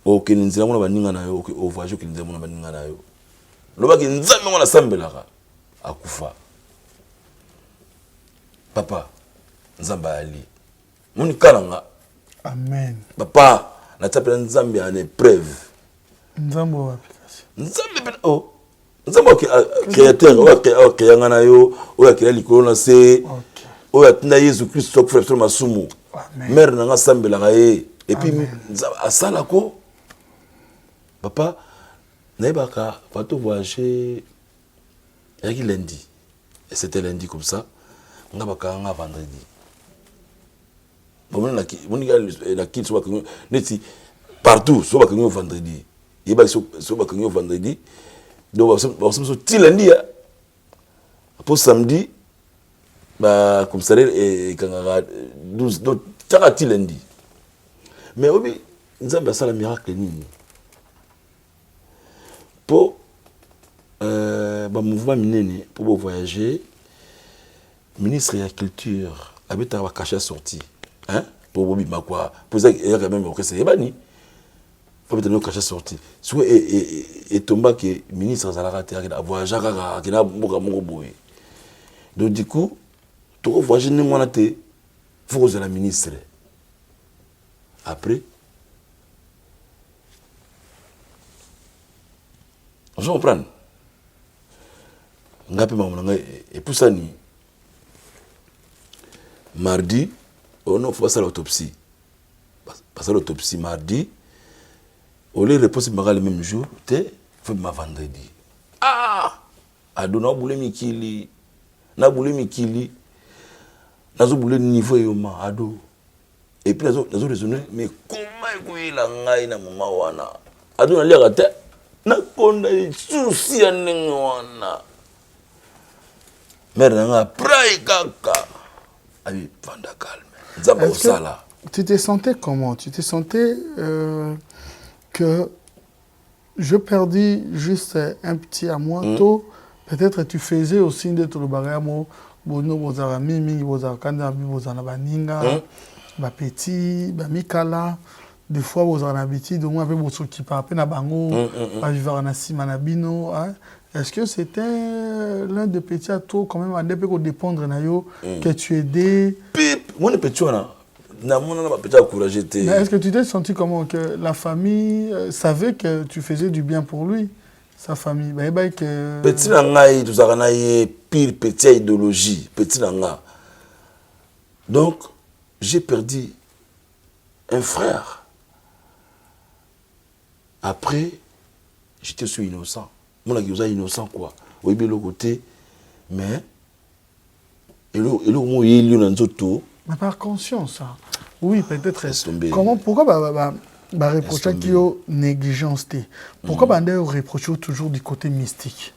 OK nzela mona baninga na yo OK o voyage que nzela mona baninga na yo lobaki nzambe mona sambelaka akufa papa nzamba ali moni kalanga Amen. papa na tapela nzambe en épreuve Nzambo wa application. nzambe oh nzambe créateur OK yangana yo o créa likolo na se OK. o atina Yesu Christ to frère masumu Amen. mère na nga sambelaka ye et puis asala ko papa naibaka pato voyager yaki lundi et c'était lundi comme ça nga bakanga vendredi bon la kit soit neti partout soit bakanga vendredi yeba soit bakanga vendredi donc on ti lundi pour samedi ba comme ça et kanga 12 donc tara ti lundi mais obi nzamba sala miracle nini pour mouvement minene pour voyager ministre de la culture habite à cacher sorti hein pour bobi makwa pour ça il y a quand même au c'est bani faut mettre nos cacher sorti soit et tomba que ministre Zalaka a voyagé à kina boka moko boy donc du coup tu voyager ne moi te faut que la ministre après on se comprend ngapi maman et pour ça ni mardi on a fait l'autopsie parce que l'autopsie mardi on les repose le même jour te fait ma vendredi adona boule mikili na boule mikili nazo boule niveau yoma ado et puis nazo raisonner mais comment ekuila ngai na mama wana ado na lia te na konda souci ya ndenge wana mère nanga pray kaka abi vanda calme nzamba osala. Tu te sentais comment? Tu te sentais que je perdis juste un petit à moi tôt. Peut-être tu faisais aussi de tout le bagage bono bozara mimi bozara kanda bozana baninga ba petit ba mikala des fois bozara habitude au moins avec boso qui pa na bango ba vivre na sima na bino. Est-ce que c'était l'un des petits à toi quand même à dépendre na yo que tu aidais? Pip, moi le petit là. Est-ce que tu t'es senti comment que la famille savait que tu faisais du bien pour lui, sa famille? Petit nanga, tout ça, pire petite idéologie, petit nanga. Donc, j'ai perdu un frère. Après, j'étais sur innocent. Moi, je suis innocent quoi. Oui, bien le côté, mais et le mais par conscience, ça. Oui, peut-être. Comment, pourquoi reprocher qu'il y a négligence? Pourquoi reprocher toujours du côté mystique?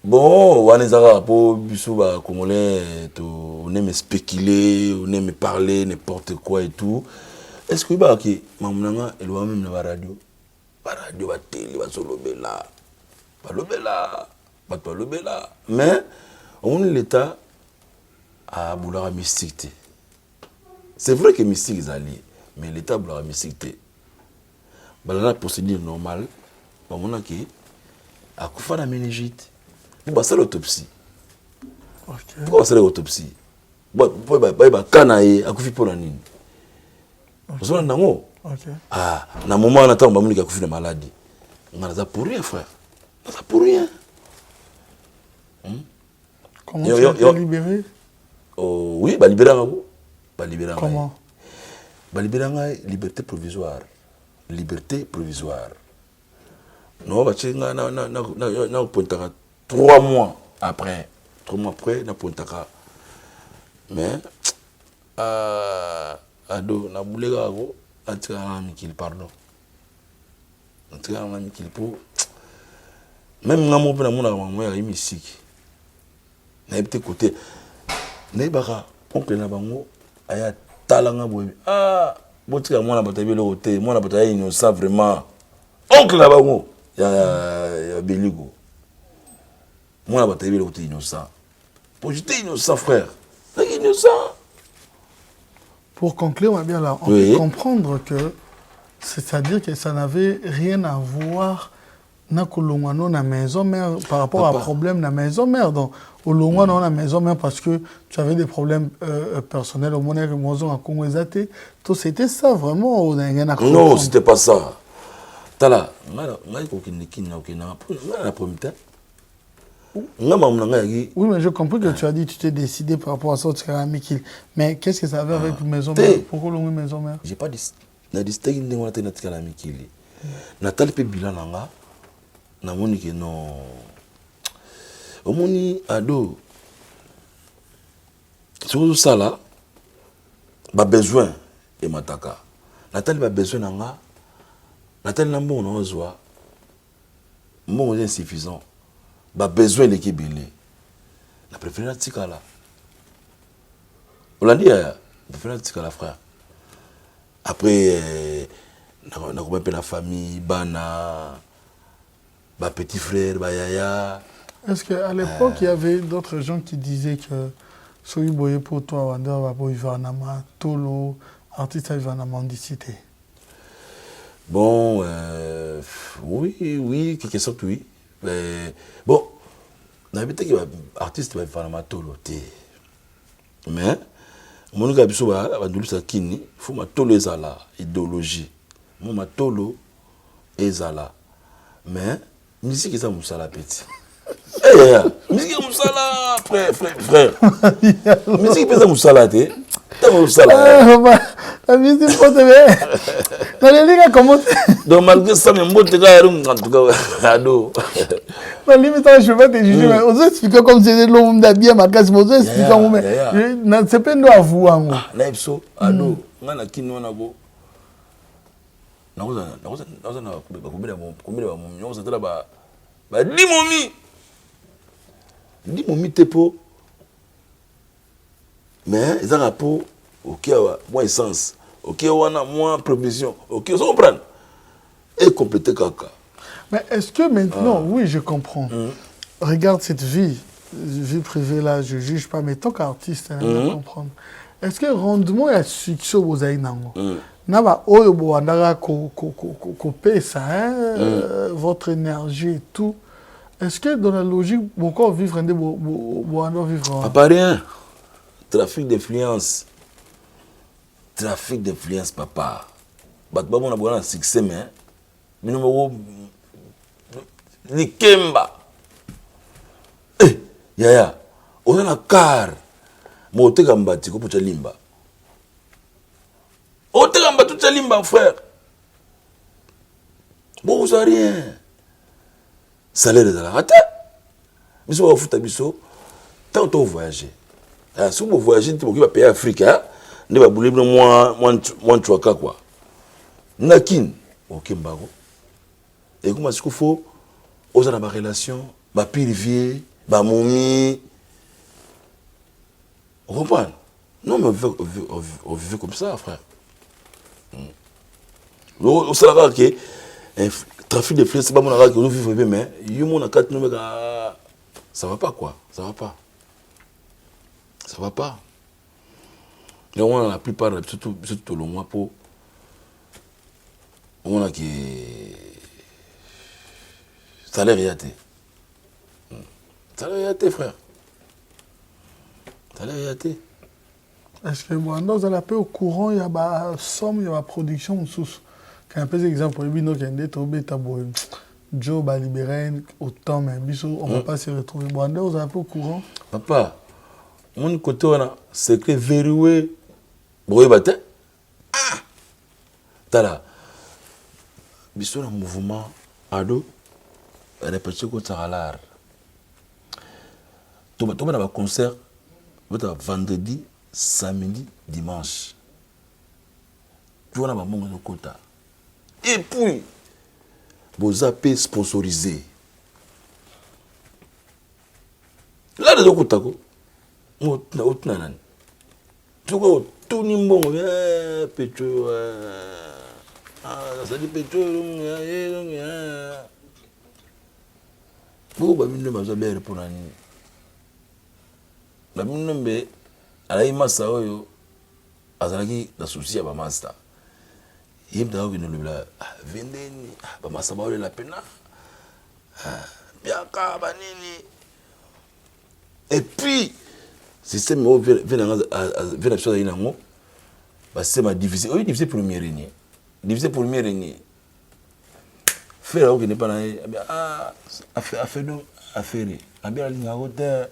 Bon, on est pour Bissouba Congolais, on aime spéculer, on aime parler n'importe quoi et tout. Est-ce que bah qui maman elle va même la radio va télé va solo bella, pas lobela, mais on l'état à Boulara mystique. C'est vrai que mystique est allié, mais l'état Boulara mystique. La procédure normale, on a qui a couffé la méningite. Pourquoi c'est l'autopsie? Pourquoi c'est l'autopsie? Pourquoi Kanaï a couffé pour la nine? Vous avez un ah, na moment on attend que couffé la maladie. On a ça pour rien, frère. On a ça pour rien. Comment tu as été libéré? Oh, oui, bah libéré. Comment? Bah libéré, liberté provisoire. Liberté provisoire. Non, bah tu na pontaka 3 mois après. 3 mois après, na pontaka. Mais ado na boulega go atika na mikil pardon. Atika na mikil pour même ngamo pe na mona ngamo ya misiki. Na ebte côté. Nebara oncle na bango aya talanga boye botika mwana bato yebele kote mwana bato ya innocent vraiment oncle na bango ya Beligo mwana bato yebele kote innocent pour j'étais innocent frère innocent. Pour conclure, on peut comprendre que c'est-à-dire que ça n'avait rien à voir na maison mère par rapport à problème na maison mère. Donc au long dans la maison mère parce que tu avais des problèmes personnels au moment où en Congo tout c'était ça vraiment. Non, c'était pas ça. Tala, oui, mais je comprends que tu as dit que tu t'es décidé par rapport à ça, mais qu'est-ce que ça avait avec maison mère? Pourquoi l'on maison mère? J'ai pas dit. Na distingue ndenge wana tena tika la mikili. Natali pe bilan nanga. Na moni ke non. Omoni ado. Sur ça là, ba besoin et mataka. Natali ba besoin nanga. Natali na mbongo na ozwa. Mbongo est insuffisant. Ba besoin l'équipe belé. Na préféré tika là. On l'a dit, préféré tika la frère. Après, on a la famille, Bana, ma petit frère, Yaya. Est-ce qu'à l'époque, il y avait d'autres gens qui disaient que Soyi Boye pour toi, Wanda, Wabo Ivanama, Tolo, artiste Ivanama, mendicité? Bon, oui, quelque sorte, oui. Mais, bon, on avait dit que l'artiste Ivanama, Tolo, mais, mon gars, il faut que tolo ezala idéologie. Mon tolo ezala. Mais musique est ça musala petit. Musique est musala frère. Musique est ça musala té. Ta musala. La musique pas te. Dans les ligas comment? Donc malgré ça même moi te gars en tout cas ado. La limite je vais te juger mais on explique comme c'est l'homme d'habiller ma case mais on explique comment mais c'est pas nous avouer en gros. Na ipso ado ngana kino na bo. Na combien ba limomi tepo. Mais ils ont rapport OK moins essence. OK on a moins provision. OK on comprend. Et compléter caca. Mais est-ce que maintenant, oui, je comprends. Regarde cette vie privée là, je ne juge pas, mais tant qu'artiste, on va comprendre. Est-ce que rendement et succès vous avez naba oyo boandaka couper ça, votre énergie et tout. Est-ce que dans la logique, mon corps vivre vivre? Pas rien. Trafic d'influence. Trafic d'influence, papa. Batba mon abonné succès mais numéro Likemba. Yaya, on a un car. Moi, tu as un pour te limba. On te gamba tout limba, frère. Bon, vous savez rien. Salaire de la rate. Mais si vous faites biso, tant que vous voyagez. Si vous voyagez, vous pouvez payer Afrique. Ne va bouler moins trois cas quoi. Nakin, ok mbago. Et comment est-ce qu'il faut? Aux ma relation, ma pirivier, ma momie. On comprend? Non, mais on vivait comme ça, frère. On sait que trafic de flèches, c'est pas mon argent que nous vivons, mais ça va pas, quoi. Ça va pas. Ça va pas. Et on a la plupart, surtout le mois pour. On a qui. Ça a l'air réaté. Ça a l'air réaté, frère. Ça a l'air réaté. Est-ce que vous êtes au courant, il y a une somme, il y a une production sous. Quand un peu d'exemple, il y a des tombés, Joe va libérer autant, mais on ne va pas se retrouver. Vous êtes un peu au courant? Papa, mon côté, c'est que verroué. Vous voyez, ah! Tala. Bisous, un mouvement, ado. Répétition contre l'art. Tu vas avoir un concert vendredi, samedi, dimanche. Tu vas avoir un moment de quota. Et puis, vous avez sponsorisé. Là, les autres, tu vas tout nimbongo pétro ça dit pétro bo ba minno mazo bere pour nani ba minno be alayi masa oyo azalaki na souci ya ba master yimda oyo no lubla vendeni ba masa ba ole la pena biaka banini et puis système au vient sur une ango c'est ma divisé oui divisé première année faire au qui n'est pas là affaire bien ligne à hauteur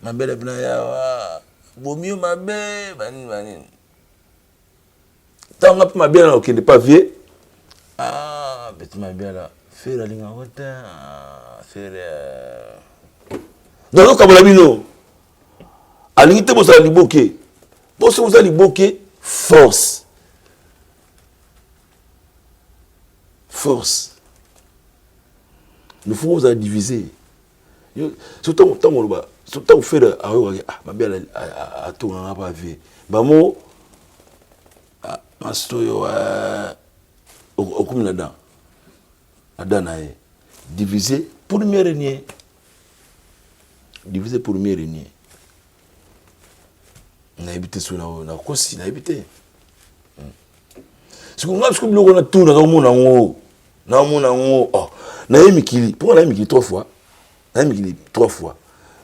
ma belle bna ya vaut mieux ma belle bani tant que ma belle qui n'est pas vieux bête ma belle là faire la ligne à hauteur faire donc comme la bino alingi te bozala liboke bose bozala liboke force il faut bozala diviser surtout tant on fait ma belle a tout en pas vu bamo mastoyo okumina dan adana diviser pour mieux régner na habité sur na kosi na habité ce qu'on a ce que bloko na tout na mona ngo oh na yemikili pour na yemikili 3 fois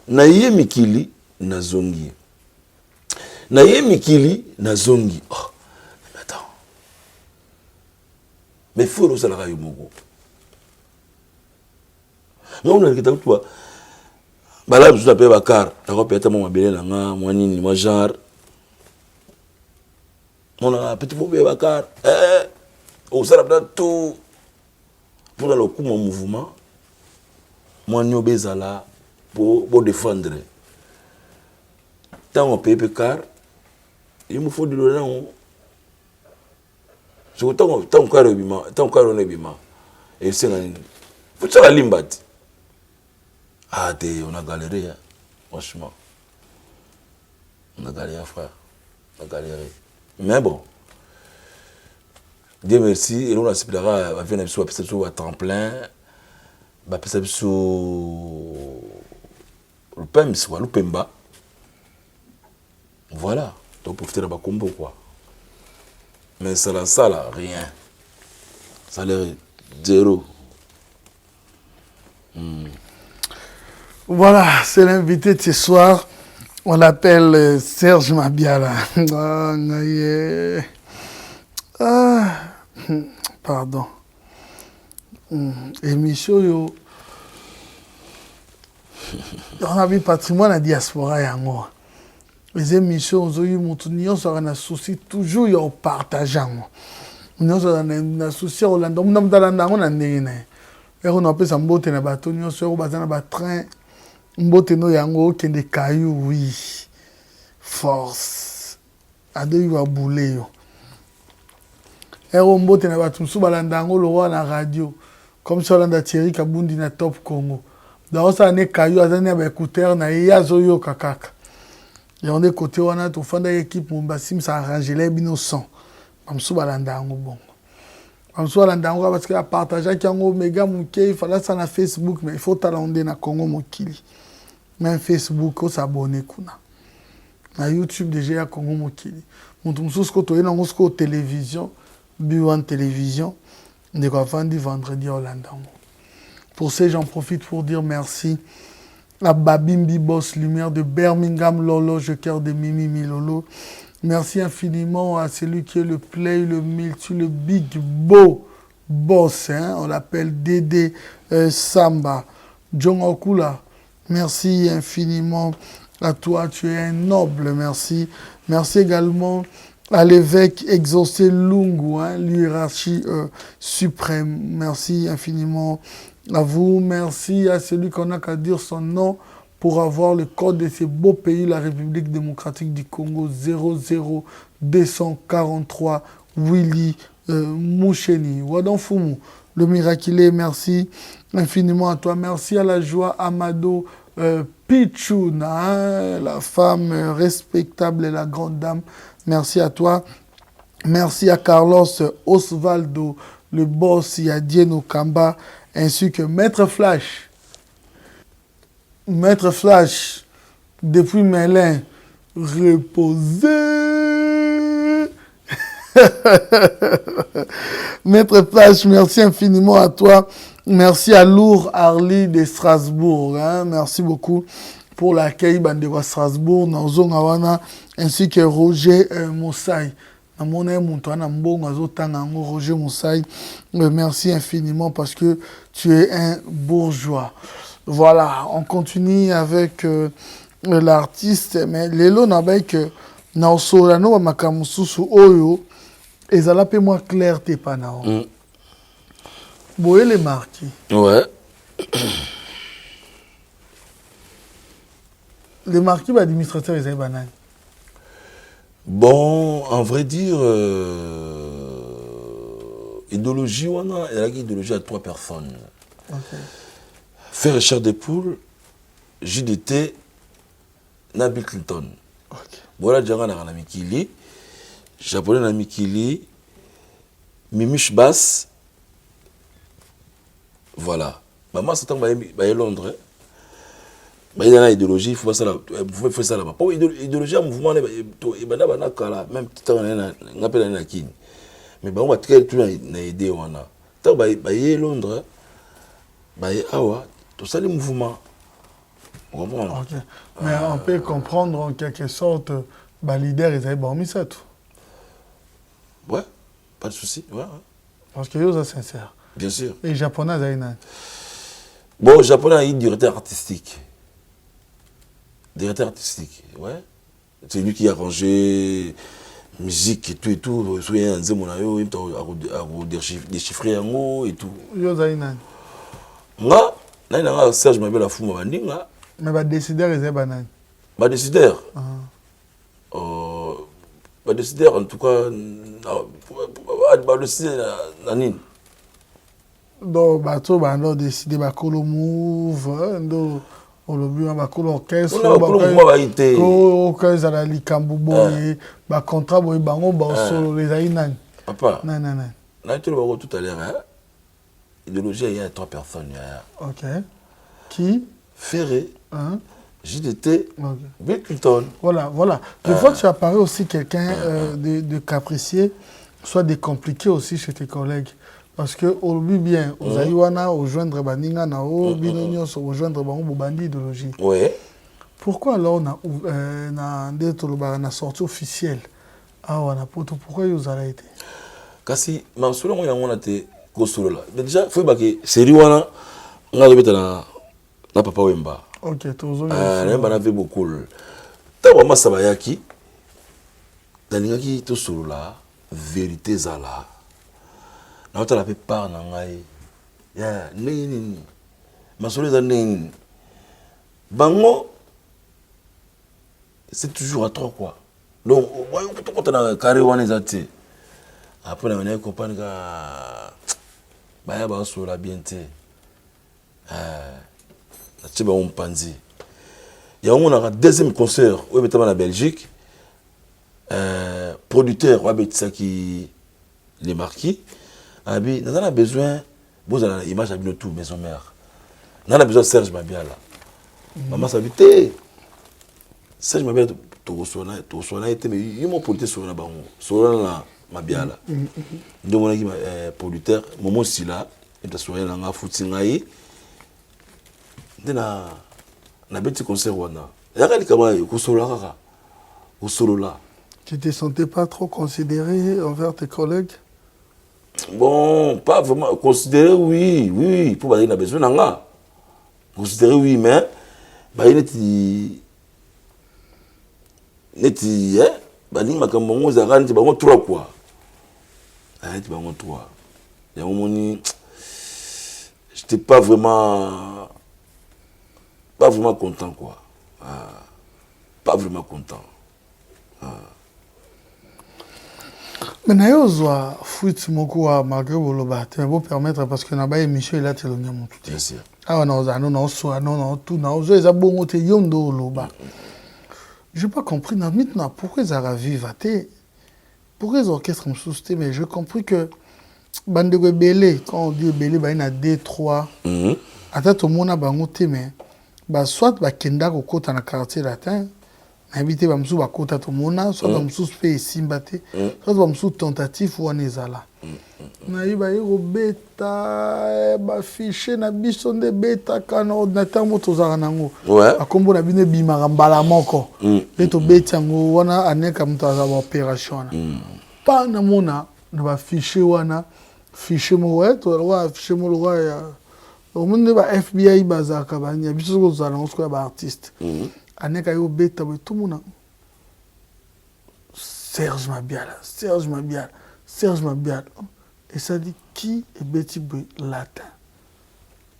na yemikili na zongi oh mais attends mais faut le salaire yomoko non on a kita toi bala je t'appelle Bakar d'accord peut-être mon mabele na nga moi nini moi genre on a petit bobé Bakar au salabda tout pour le coup mon mouvement moi nyo bezala pour défendre tant on paye Bakar il me faut de l'eau je tant on est bima et c'est faut ça la limbat. On a galéré, hein. Franchement. On a galéré, frère. On a galéré. Mais bon. Dieu merci. Et nous, on a venir à tremplin. Le PEMS, le PEMBA. Voilà. Donc, profiter de la combo, quoi. Mais ça, là, rien. Ça a l'air zéro. Voilà, c'est l'invité de ce soir. On l'appelle Serge Mabiala. Pardon. Émission, yo. On a vu patrimoine à diaspora yango. Les émissions, on a souci toujours yo partageant. On a souci on a on a un mbote na bato nyonso oyo baza na ba train mbote no yango kende kayu oui force ade wa boule yo ero mbote na bato musu balanda yango lo na radio comme ça landa Thierry Kabundi na Top Congo donc ça ne kayu azani ba écouteur na yazo yo kakaka et on est côté wana to fanda équipe Mombasi ça arranger les bino son musu balanda yango bon en soit là dans parce que partager qui en méga mouké il fallait ça na Facebook mais il faut talonder na Congo mokili même Facebook on s'abonner kuna na YouTube déjà ya Congo mokili mutu mususu ko to yena ngosko télévision B1 télévision de quoi vendredi Hollande pour ces j'en profite pour dire merci à Babimbi Boss Lumière de Birmingham Lolo je cœur de Mimi Milolo. Merci infiniment à celui qui est le play, le multi, le big beau boss. Hein? On l'appelle Dédé Samba. John Okula, merci infiniment à toi. Tu es un noble, merci. Merci également à l'évêque exaucé Lungu, hein, l'hiérarchie suprême. Merci infiniment à vous. Merci à celui qu'on n'a qu'à dire son nom pour avoir le code de ce beau pays, la République démocratique du Congo, 00243 Willy Moucheni. Wadon Fumu, le miraculé, merci infiniment à toi. Merci à la joie Amado Pichuna, la femme respectable et la grande dame. Merci à toi. Merci à Carlos Osvaldo, le boss Yadieno Kamba, ainsi que Maître Flash. Maître Flash, depuis Melun, reposé. Maître Flash, merci infiniment à toi. Merci à Lourd Harley de Strasbourg. Hein. Merci beaucoup pour l'accueil de Strasbourg, Nawana, ainsi que Roger Moussaï. Roger Moussaï, merci infiniment parce que tu es un bourgeois. Voilà, on continue avec l'artiste, mais Lelo Nabek, Naosolano Makamususu Oyo, et ça l'a moi clair t'es pas nao. Boye les marquis. Ouais. Les marquis, l'administrateur, ils ont banane. Bon, en vrai dire, idéologie, il y a une idéologie à 3 personnes. Okay. Faire Richard des Poules, JDT, Nabil Clinton. Okay. Voilà, Djanga na Mikili, Japonais na Mikili, Mimish Bass. Voilà. Maman, c'est un peu Londres. Il y a une idéologie, il faut faire ça là-bas. Pour l'idéologie, un mouvement, même petit temps, on appelle la Kin. Mais on va tout aider. Tant que il y a Londres, tout ça, les mouvements. Okay. Mais on peut comprendre en quelque sorte, les leaders, ils ont mis ça tout. Ouais, pas de souci. Ouais. Parce que c'est sincère. Bien sûr. Et les Japonais, ils ont. Bon, les Japonais ont un directeur artistique. Directeur artistique, ouais. C'est lui qui a arrangé musique et tout. Il a déchiffré un mot et tout. Moi, Serge m'a la fou, mais les décideurs, ils ont banane. Les décideurs en tout cas, le décideur, donc, on décidé de move, olobi bakolo orchestre orchestre la likambu boye ba contrat boye bango ba solo les aïnan papa non là tu le vois tout à l'heure hein idéologie il y a 3 personnes OK qui Ferré hein JDT Bill Clinton voilà des fois tu apparais aussi quelqu'un de capricieux soit de compliqué aussi chez tes collègues. Parce que aujourd'hui bien, aux Aïwana, aux joindre Baninga, aux Binonios, aux joindre Bango Bandi idéologie. Oui. Pourquoi alors on a sorti officielle? Pourquoi ils ont été? Kasi, ma solo moi on a été solo là. Déjà, faut pas que série wana on a remis na papa Wemba. OK, toujours. Wemba na fait beaucoup. Tawa masabayaki. Daningaki to solo là, vérité zala. Na la plupart na ngai ya nini masolo za nini bango c'est toujours à 3 quoi donc voyons quand on a carré wana zati après on a compris que baya ba so la bien té na tiba on panzi ya on a deuxième concert au metama na Belgique producteur wa Betsaki les marquis. Abi, nous avons besoin, vous avez l'image de tout, maison mère. Nous avons besoin de Serge Mabiala. Maman s'habite. Serge Mabiala, tu reçois été, mais il m'a politique sur la banque, sur la Mabiala. Donc, on a producteur, Momo Sila, il a soigné la Foutingaï. On a un petit concert. Il y a quelqu'un qui solo là. Tu ne te sentais pas trop considéré envers tes collègues? Bon, pas vraiment. Considérer, oui. Pour qu'il a besoin d'un considérer, oui, mais il est hein? Il m'a dit, trois quoi. Il m'a dit, trois. Il y a un moment, j'étais pas vraiment content, quoi. Pas vraiment content. Mais naïozwa fuit moko wa malgré boloba te bo permettre parce que na ba émission il a telonga mon tout. Bien sûr. Ah non, non, soit, non, tout, non, ils ont bon côté yondo loba. Je n'ai pas compris maintenant pourquoi ils ont vivre pourquoi les orchestres me sousté, mais j'ai compris que Bandego Belé, quand on dit Belé, il y a D3. Attends, tout le monde a bangoté, mais soit Kenda au côté dans le quartier latin, habité Bamsou à côté tout le monde, soit Bamsou fait Simbate, soit Bamsou tentative ou Anezala. Naï ba yero beta ba fiché na biso nde beta kana ordinateur moto za nango akombo na bine bimaka mbala moko beto beti yango wana aneka moto za opération pa na mona na ba fiché wana fiché mo weto wa fiché mo lwa ya o monde ba FBI bazaka ba nya biso ko za nango ko ba artiste aneka yo beta be tout mona Serge Mabiala. Et ça dit qui est Betty Boy latin.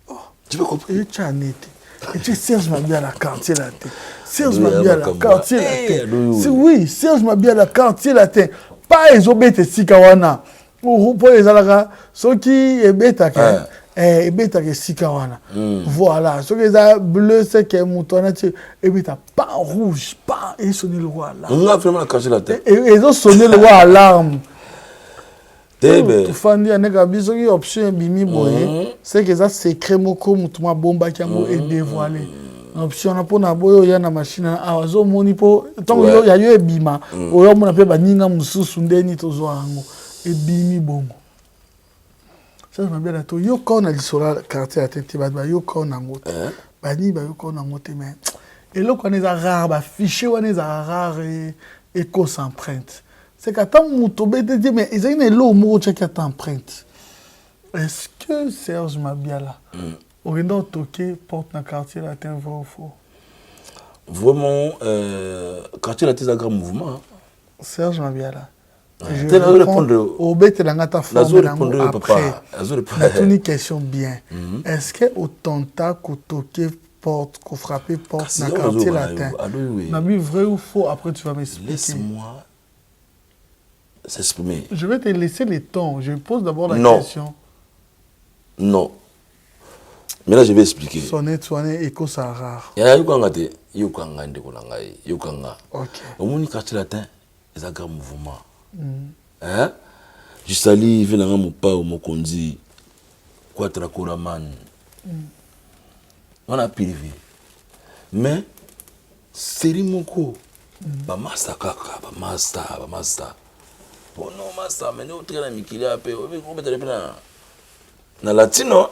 Oh, tu peux comprendre. Et tu as été. Et tu es Serge Mabiala quartier latin. Serge Mabiala quartier latin. Oui, Serge Mabiala quartier latin. Pas les obètes Sikawana. Pour les alaga, ceux qui est bêta et bêta que Sikawana. Voilà, ceux qui sont bleus, c'est que mouton et bêta pas rouge, pas et sonner le roi là. On a vraiment quartier latin. Et ils ont sonné le roi alarme. Tufandi aneka biso ki option bimi boye c'est que ça secret moko mutuma bomba kiango et dévoilé option na pona boyo ya na machine a zo moni po tant yo ya yo ebima oyo mona pe baninga mususu ndeni tozo ango et bimi bongo ça m'a bien to yo kona lisola quartier atenti ba yo kona ngote bani ba yo kona ngote mais et lo kona za rare ba fichier wana za rare et cause empreinte. C'est qu'à temps Moutoubé te dit, mais ils ont une lomo qui a empreinte. Est-ce que Serge Mabiala aurait toqué porte dans le quartier latin vrai ou faux? Vraiment, quartier latin, c'est un grand mouvement. Serge Mabiala. Je vais répondre. Au bête de la forme après. C'est une question bien. Est-ce que au tenta qu'on toqué porte, qu'on frappé porte dans le quartier latin? Nabi vrai ou faux? Après tu vas m'expliquer. Laisse-moi s'exprimer. Je vais te laisser les temps. Je pose d'abord la question. Non. Mais là, je vais expliquer. Sonnet, écho, ça rare. Il y a ok. Au moins, quartier latin, c'est un grand mouvement. Hein? Je salue, il y a mon père, mon condi, Quatra Koraman. On a privé. Mais, c'est Rimoko. Ba master kaka, ba master. Bon non master, mais nous traînons mikili ape, on met na latino.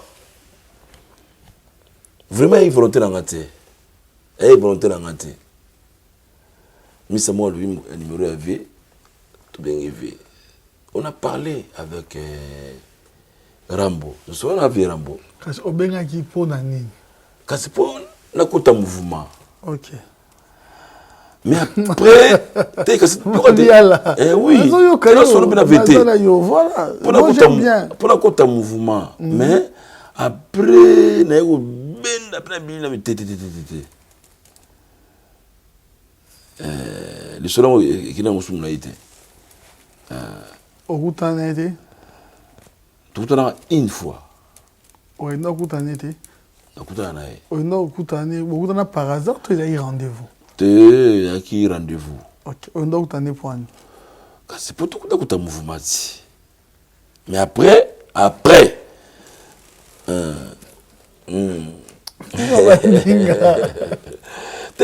Vraiment il volonté dans ngate. Volonté dans ngate. Misa moi lui numéro AV tout bien élevé. On a parlé avec Rambo. Nous sommes avec Rambo. Kasi obenga ki po na nini? Kasi po na kota mouvement. OK. Mais après, tu sais, oui, pour la côte mouvement. Mais après, le soir qui n'a pas été. Au bout d'un été. Tout le temps une fois. Oui, non, au bout d'un été. Oui, non, au bout d'un par hasard, tu as eu rendez-vous. Il y a qui rendez-vous. Ok, on doit t'en point. C'est pour tout le mouvement. Mais après.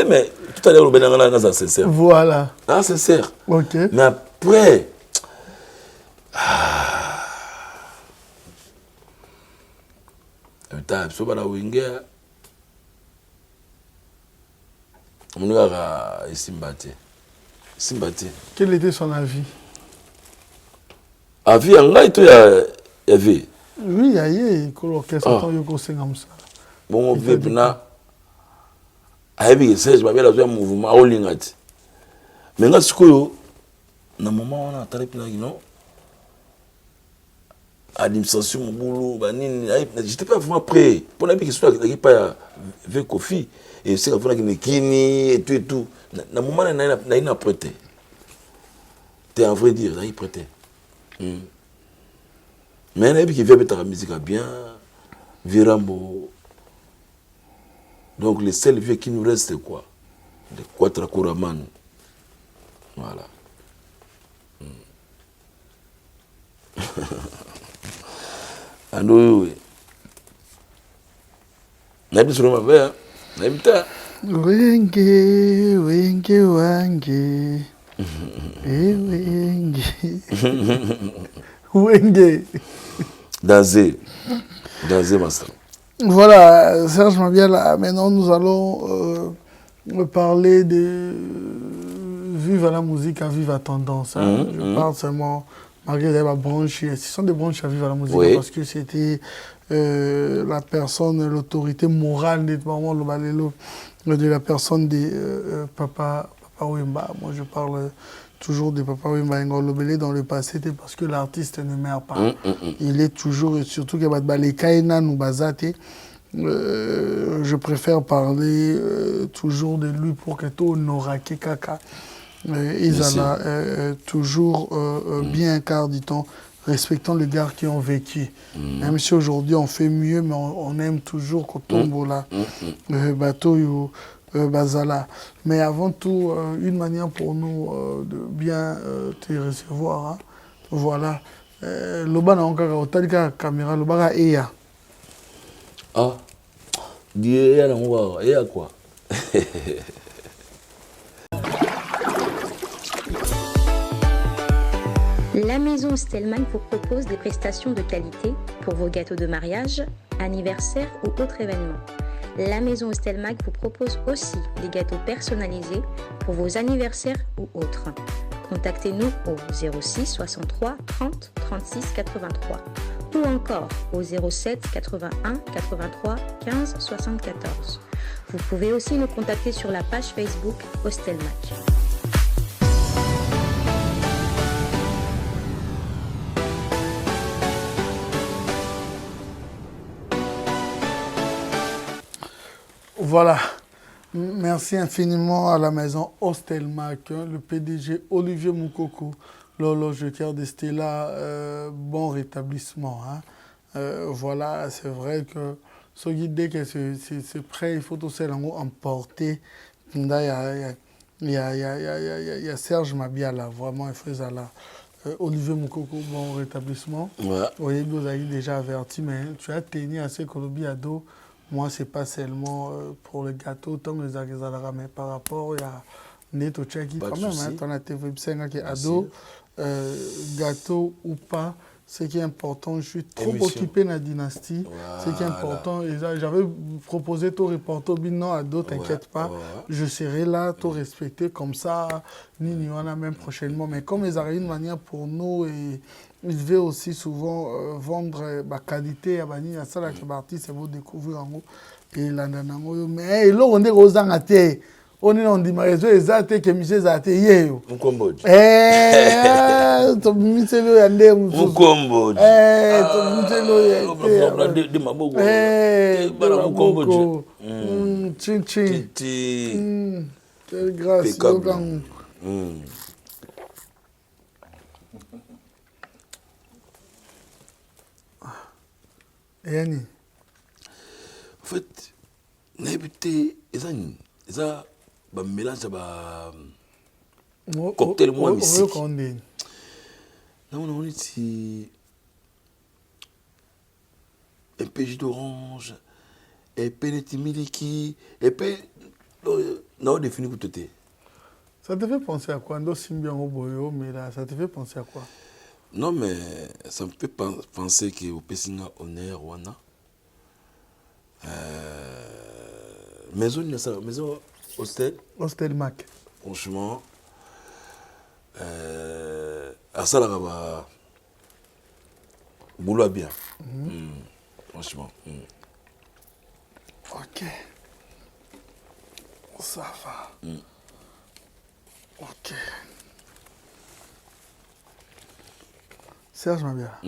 Mais tout à l'heure, on a sincère. Voilà. Ah, sincère. Ok. Mais après. Quel était son avis? Avis, en là, il y a vu. Oui, il y a eu l'orchestre. Bon, on veut bien. Avec Serge Mabiala, il y a un mouvement. Mais là, ce que na moment, on a taré plein non. Administration, mon boulot, j'étais pas vraiment prêt. Pour la vie qui soit pas avec Kofi. Et c'est qu'il faut qu'il y ait Kini et tout. Dans le moment, il n'a pas prêté. C'est un vrai dire, il n'a pas prêté. Mais il y a qui vient mettre la musique bien, Virambo, Donc les seuls vieux qui nous restent, c'est quoi? Les Quatra Kouraman. Voilà. Ando, oui. Nabi sur ma mère, Nabi ta. Wenge, wenge, wange. Wenge. Wenge. Dazé, master. Voilà, Serge Mabiala, maintenant nous allons parler de Vive à la musique, à Vive à tendance. Hein. Je parle seulement, malgré les branches, ce sont des branches à Vive à la musique, oui. Parce que c'était la personne, l'autorité morale de la personne de Papa Wemba. Moi je parle toujours de Papa Wemba Ngolobele dans le passé, c'était parce que l'artiste ne meurt pas. Il est toujours, et surtout que les Kaina nous basate. Je préfère parler toujours de lui pour que tout Norake Kaka. Ils ont toujours bien, car dit-on, respectant les gars qui ont vécu. Même si aujourd'hui on fait mieux, mais on aime toujours Kotombola, bateau Bazala. Mais avant tout, une manière pour nous de bien te recevoir. Hein. Voilà. Loba na onka otalika caméra loba eya. Ah. Dis eya na ngwa, eya quoi? La maison Stelman vous propose des prestations de qualité pour vos gâteaux de mariage, anniversaire ou autres événements. La maison Stelman vous propose aussi des gâteaux personnalisés pour vos anniversaires ou autres. Contactez-nous au 06 63 30 36 83 ou encore au 07 81 83 15 74. Vous pouvez aussi nous contacter sur la page Facebook Hostelmac. Voilà. Merci infiniment à la maison Hostelmac, le PDG Olivier Moukoko, l'horlogerie de Stella, bon rétablissement. Hein. Voilà, c'est vrai que ce guide, dès que c'est prêt, il faut aussi emporter. Il y a Serge Mabiala, vraiment, il fait ça là. Olivier Moukoko, bon rétablissement. Ouais. Oui, vous avez déjà averti, mais tu as tenu à ce Colombie à dos. Moi, ce n'est pas seulement pour le gâteau, tant que les agrézalera, mais par rapport à Neto Tchaki, quand même, hein, ton TV qui est ado, gâteau ou pas, ce qui est important, je suis trop occupé dans la dynastie, voilà. Ce qui est important, j'avais proposé ton reporter, non, ado, t'inquiète pas, je serai là, tout respecté, comme ça, ni on a même prochainement, mais comme ils arrivent une manière pour nous, et il veut aussi souvent vendre la qualité, à ça, la artiste, c'est vous découvrir en haut, et là, mais là, on est aux angatés. On est dans des magasins exacts que monsieur Zate yé. Au Cambodge. Ton monsieur le yandé au Cambodge. Ton monsieur le de Mabogo. Au Cambodge. Chin chin. Quelle grâce. Yani. En fait, n'habité ezani. Ça un mélange de cocktail moins mystique. Non, on est ici un peu jus d'orange, un peu de timidiki, un peu non défini pour tout. Ça te fait penser à quoi? Non, Simbian Oboyo, mais là, ça te fait penser à quoi? Non, mais ça me fait penser qu'au Pessinga honneur Wana. Maison Hostelmac. Franchement, à ça, là, boulot bien. Franchement. Ok. Ça va. Ok. Serge Mabia,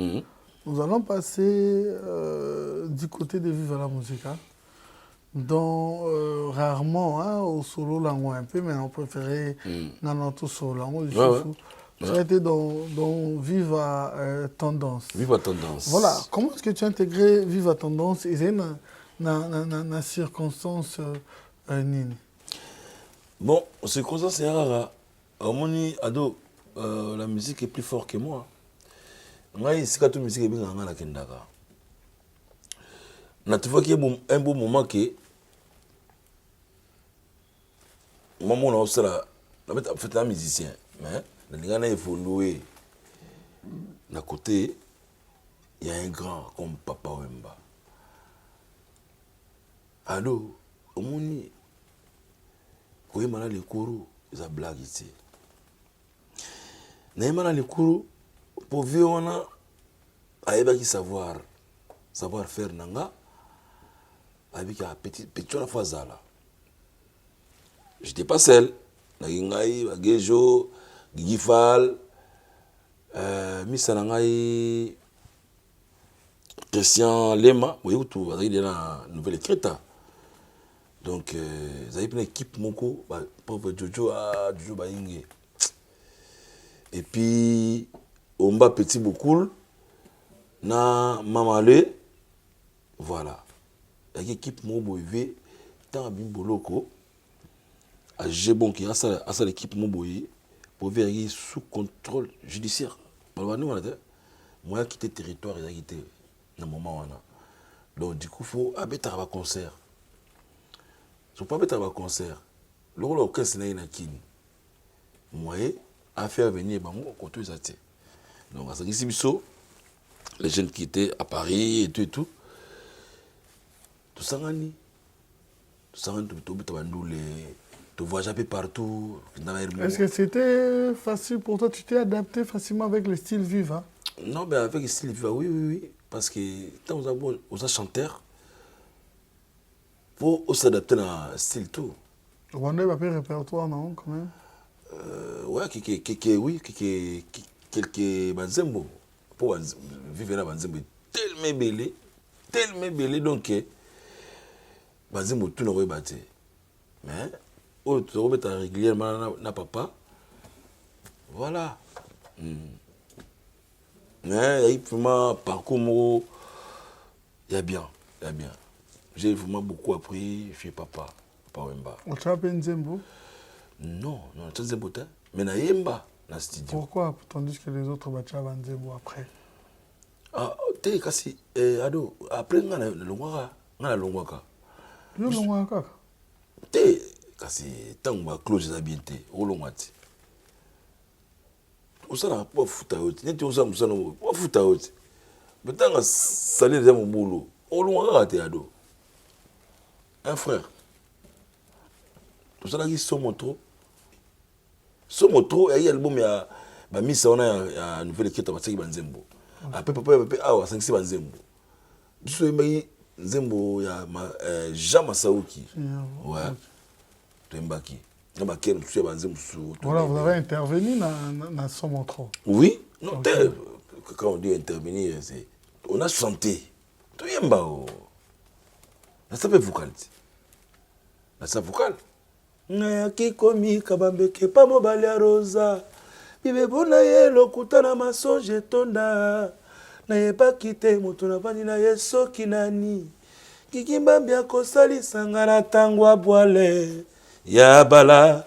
nous allons passer du côté de Vive à la musique. Hein. Dont rarement hein, au solo lango un peu, mais on préférait dans notre solo lango. Tu as été dans Vive à Tendance. Vive à Tendance. Voilà. Comment est-ce que tu as intégré Vive à Tendance? Et na circonstance nini. Bon, circonstance c'est rare. Harmonie, ado, la musique est plus forte que moi. Moi, ici, quand la musique est bien, on a la kendaka. Na tu vois qu'il y a un beau moment que maman on a aussi la fait un musicien, mais les gars ont évolué. D'un côté, il y a un grand comme Papa Wemba. Ado, Harmonie, quand il y a les courroux, ils ont blague ici. Naïmana le courroux, pour vivre, on a savoir faire nanga. Avec un petit la fois là. J'étais pas seul. Nagingai, Bagejo, Gigifal, Missanangai, Christian Lema, vous voyez tout, il y a la nouvelle écrite. Donc, vous avez une équipe moko, pauvre Jojo à Jojo Baingue. Et puis, Omba Petit Boukoul, na Mamale, voilà. Il y a une équipe Moboïvé, dans un boloko, à Gébon qui a l'équipe Moboï, pour vérifier sous contrôle judiciaire. Moi, j'ai quitté le territoire, il a quitté dans le moment où on a. Donc, du coup, il faut habiter à un concert. Il ne faut pas habiter à un concert. Le rôle auquel c'est un kin. Moi, à faire venir, mon côté, donc, à ce qui les jeunes qui étaient à Paris et tout. Tout ça, tu voyages un peu partout. Est-ce que c'était facile pour toi? Tu t'es adapté facilement avec le style vivant? Non, mais avec le style vivant, oui. Parce que quand on a chanteur, il faut s'adapter à un style tout. On a un peu de répertoire, non, quand même? Oui, quelques banzembo. Pour vivre dans banzembo, tellement belé, donc. Banzembo tout n'aurait battu. Mais, tu remets régulièrement na papa. Voilà. Mais, il faut un parcours, il y a bien. J'ai vraiment beaucoup appris chez papa Wemba. On t'a appelé Nzembo? Non, c'est Nzembo. Mais na Yemba, na studio. Pourquoi? Tandis que les autres battent Nzembo après. Ah, t'es kasi, ado, après, on a le longwaka. Yo longwaka? T'es kasi, tant que close les habiletés, au longwati. On s'en a pas foutu à autre. N'était on s'en a pas foutu à autre. Mais tant que salé les mon boulot, au longwaka t'es ado. Un frère. Tout ça là qui somme trop. Somme trop, et il y a l'album, il y a mis ça, on a une nouvelle équipe, parce qu'il y a Nzembo. Après, papa, ah, 5-6 Nzembo. Du coup, il y a Nzembo, il y a Jean Massaouki. Ouais. Tu es Mbaki. Voilà, vous avez intervenu dans Somme trop. Oui. Non, okay. Quand on dit intervenir, c'est. On a chanté. Tu es Mbao. Ça peut vocal. Ça vocal. Nayaki komi kabambeke pa mobali ya rosa bibebo na ye lokuta na masonge tonda nayebaki te moto na vandi na ye soki nani kikimbambi akosalisa nga na ntango abwale ya bala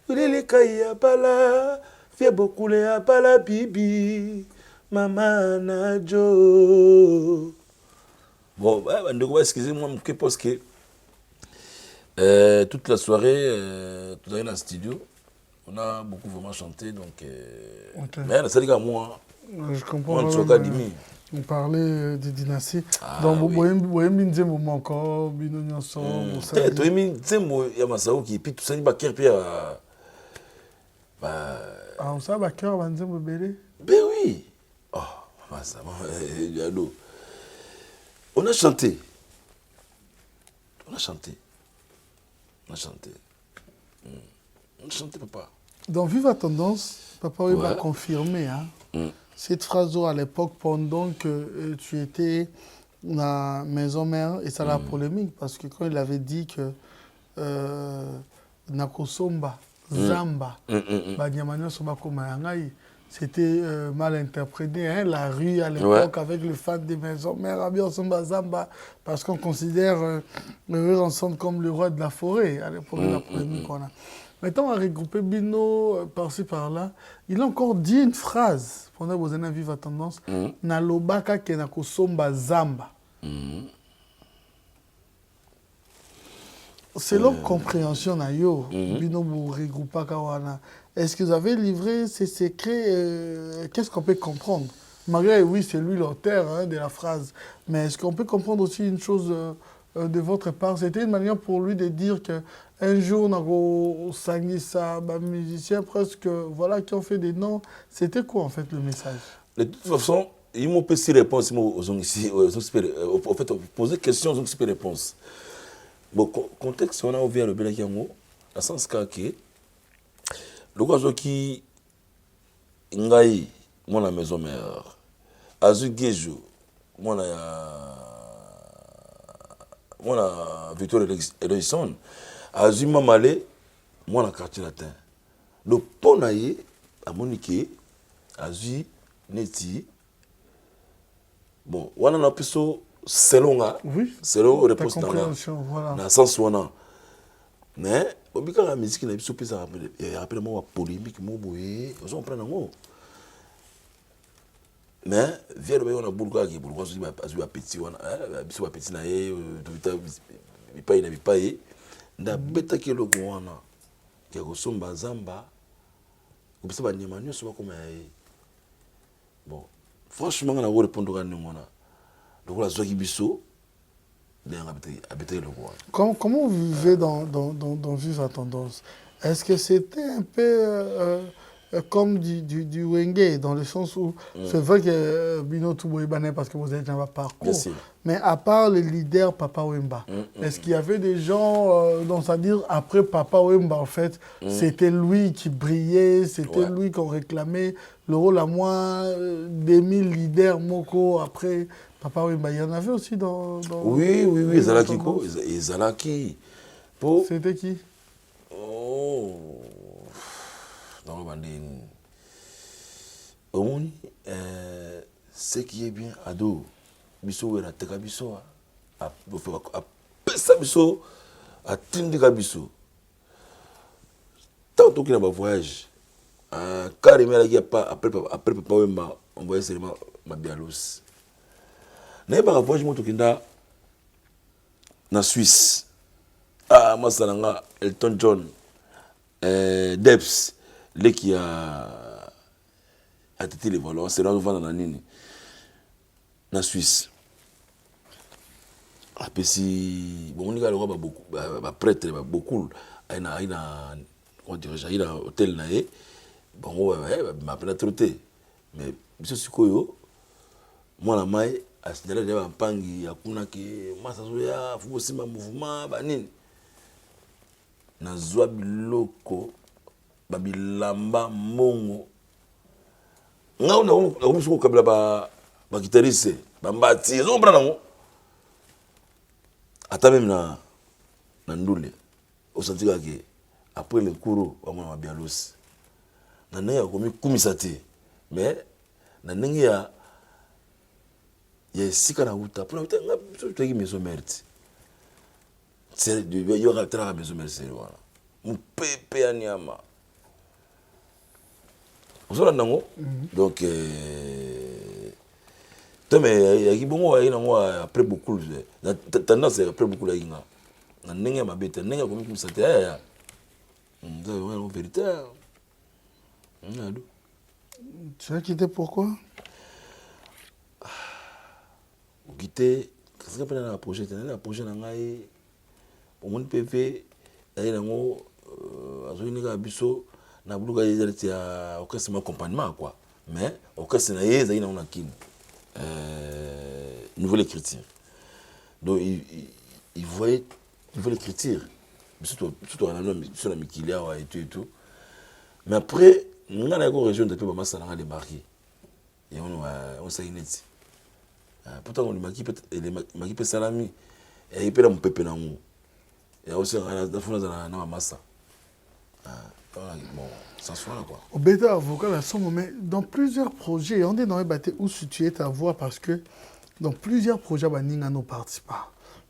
wililikai ya bala vie bokule ya bala bibi mama na jo. Bon, excusez-moi parce que toute la soirée, tout dans le studio, on a beaucoup vraiment chanté, donc. Okay. Mais ça dit qu'à moi. Je comprends. On parlait de dynastie. Ah, donc, vous voyez Nzembo encore, Bino Nyonso. Tu as mis Nzembo, il y a Masao qui puis tout ça, il va faire. Ah, on sait pas cœur Nzembo belé. Ben oui. Oh, ça on a chanté. On a chanté, papa. Dans Viva Tendance, papa va confirmer cette phrase à l'époque pendant que tu étais à la maison mère et ça la polémique parce que quand il avait dit que Nakosomba, Zamba, Banyamanya Soba Komayangai, c'était mal interprété, hein, la rue à l'époque avec le fan des maisons mères, ambiance Zamba, parce qu'on considère le ensemble comme le roi de la forêt à l'époque de la polémique qu'on a. Maintenant, on a regroupé Bino par-ci par-là. Il a encore dit une phrase pendant que vous avez vu votre tendance. Nalobaka kenako somba zamba. Selon compréhension na yo, Bino vous regroupez kawana. Est-ce que vous avez livré ces secrets? Qu'est-ce qu'on peut comprendre? Malgré, oui, c'est lui l'auteur de la phrase. Mais est-ce qu'on peut comprendre aussi une chose de votre part? C'était une manière pour lui de dire qu'un jour, on a Sangisa, musicien presque, voilà, qui ont fait des noms. C'était quoi, en fait, le message? De toute façon, ils m'ont pas si réponse, en fait, poser question, ils ont pas réponse. Bon, contexte, on a ouvert le Belakiango, dans le sens que le gars qui ngai mon la maison mère azu gejo mon la Victor Edison azu mamale mon la quartier latin le ponaye à monique azu neti bon wana na piso selon oui selon réponse dans voilà sens wana mais obika la musique na biso pesa rappelle moi polémique mo boye on s'en prend ngo mais vieux on a boulga qui boulga azu petit wana biso petit na ye tobita bipai na bipai nda beta ke logo wana ya kosomba zamba obisa ba nyama nyoso ba koma ye bon franchement na ko répondre ka ngona donc la zoki biso. Comment vous vivez dans Vive à Tendance? Est-ce que c'était un peu comme du Wenge, dans le sens où c'est vrai que Bino Touboïbané, parce que vous êtes dans un parcours, mais à part les leaders Papa Wemba, est-ce qu'il y avait des gens, donc c'est-à-dire après Papa Wemba, en fait, c'était lui qui brillait, c'était lui qu'on réclamait, le rôle à moi, d'Emile leader Moko, après Papa Wemba, il y en avait aussi dans oui, Zalaki. C'était qui? Oh, dans le bandine. Omoni, ce qui est bien, ado, biso wera teka biso, a pesa biso, a tindika biso. Tant qu'il y a un voyage, carrément après Papa Wemba, on voyait seulement ma bialos. N'a pas voyage moto kinda na Suisse. Ah, masalanga Elton John, Debs, les qui a têté les volants, c'est là où on va nini na Suisse. Après si bon on y a le roi beaucoup, prêtre beaucoup, il a on dirait il a hôtel naé, bon m'a pénétré, mais monsieur Sikoyo, moi la maille a signalé des pangi akuna ki masa zoya fubo simba mouvement banini na zwa biloko babilamba mongo ngao na komisuko kabila ba guitariste ba mbati zo brana ngo ata même na ndule au sentir que après le cours wa mwana bialos na naya komi kumisate mais na ndenge ya sika na uta pour uta ngapi tu maison merte c'est de y aura tra maison merte voilà mon pepe anyama osola nango donc mais ya kibongo ya nango après beaucoup la tendance après beaucoup la inga na ndenge ma bête ndenge comme ça te ya en vérité tu as quitté pourquoi? Quitté parce que pendant la projet na ngai au monde PV d'ailleurs nango azoni ka biso na buluka yezaliti ya okasi ma accompagnement quoi mais okasi na yeza ina ona kin nouvelle écriture donc il voyait nouvelle écriture surtout sur la mikilia et tout mais après nga na ko région de pe ba masala nga débarquer et on s'est inédit. Pourtant on maki pe salami et il peut la mpepe na ngo et aussi na fona na massa Bon, ça se fera quoi. Au bêta avocat, la somme, mais dans plusieurs projets, on est dans les bâtés où situer ta voix parce que dans plusieurs projets, on a nos participants.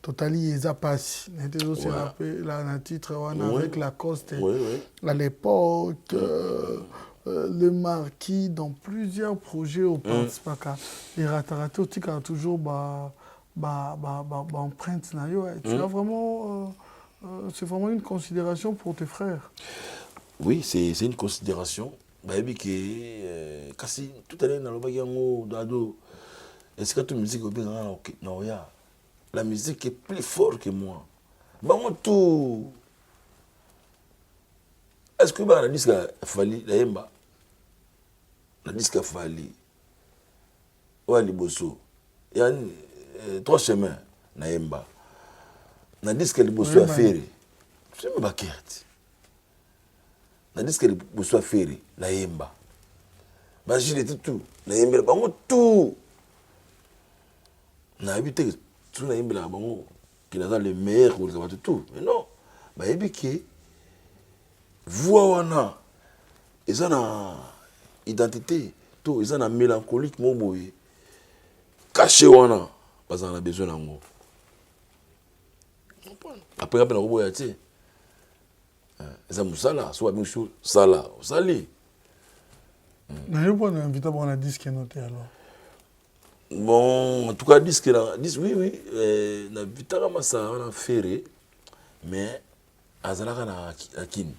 Totali et Zapas, la titre avec Lacoste à l'époque, le marquis dans plusieurs projets au participants. Et Ratarato, tu as toujours empreinte. Tu as vraiment, c'est vraiment une considération pour tes frères. Oui, c'est une considération. Kasi tout à l'heure dans le bagage est-ce que tu musique au bien non la musique est plus forte que moi. Bon tout. Est-ce que la disque Fali la yemba la disque Fali ouais liboso il y a trois chemins na yemba na disque liboso affaire je me bakerte na disque liboso affaire la yemba ba jile tout na yemba bon tout na habité tout na yemba bon qui n'a le meilleur pour le tout mais non ba yebiki voix wana ils ont une identité tout ils ont une mélancolique moboye caché wana parce qu'on a besoin d'ango après on boya ti ça musala soit bien sûr sala sali na yo bon invité pour un disque noté alors bon en tout cas disque là oui na vitara masa on a ferré mais azalaka na akini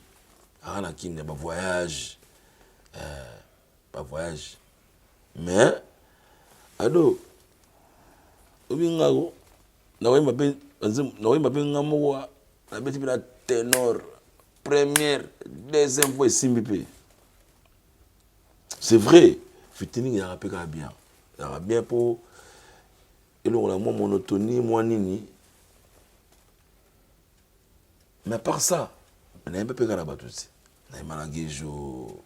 a qui n'est pas voyage mais ado obingago na wema ben ngamowa na beti na ténor première deuxième voix simbi c'est vrai fitini ya rapeka bien ça bien pour et là on a moins monotonie moins nini mais par ça on a un peu pegé la batusi on a Malaguejo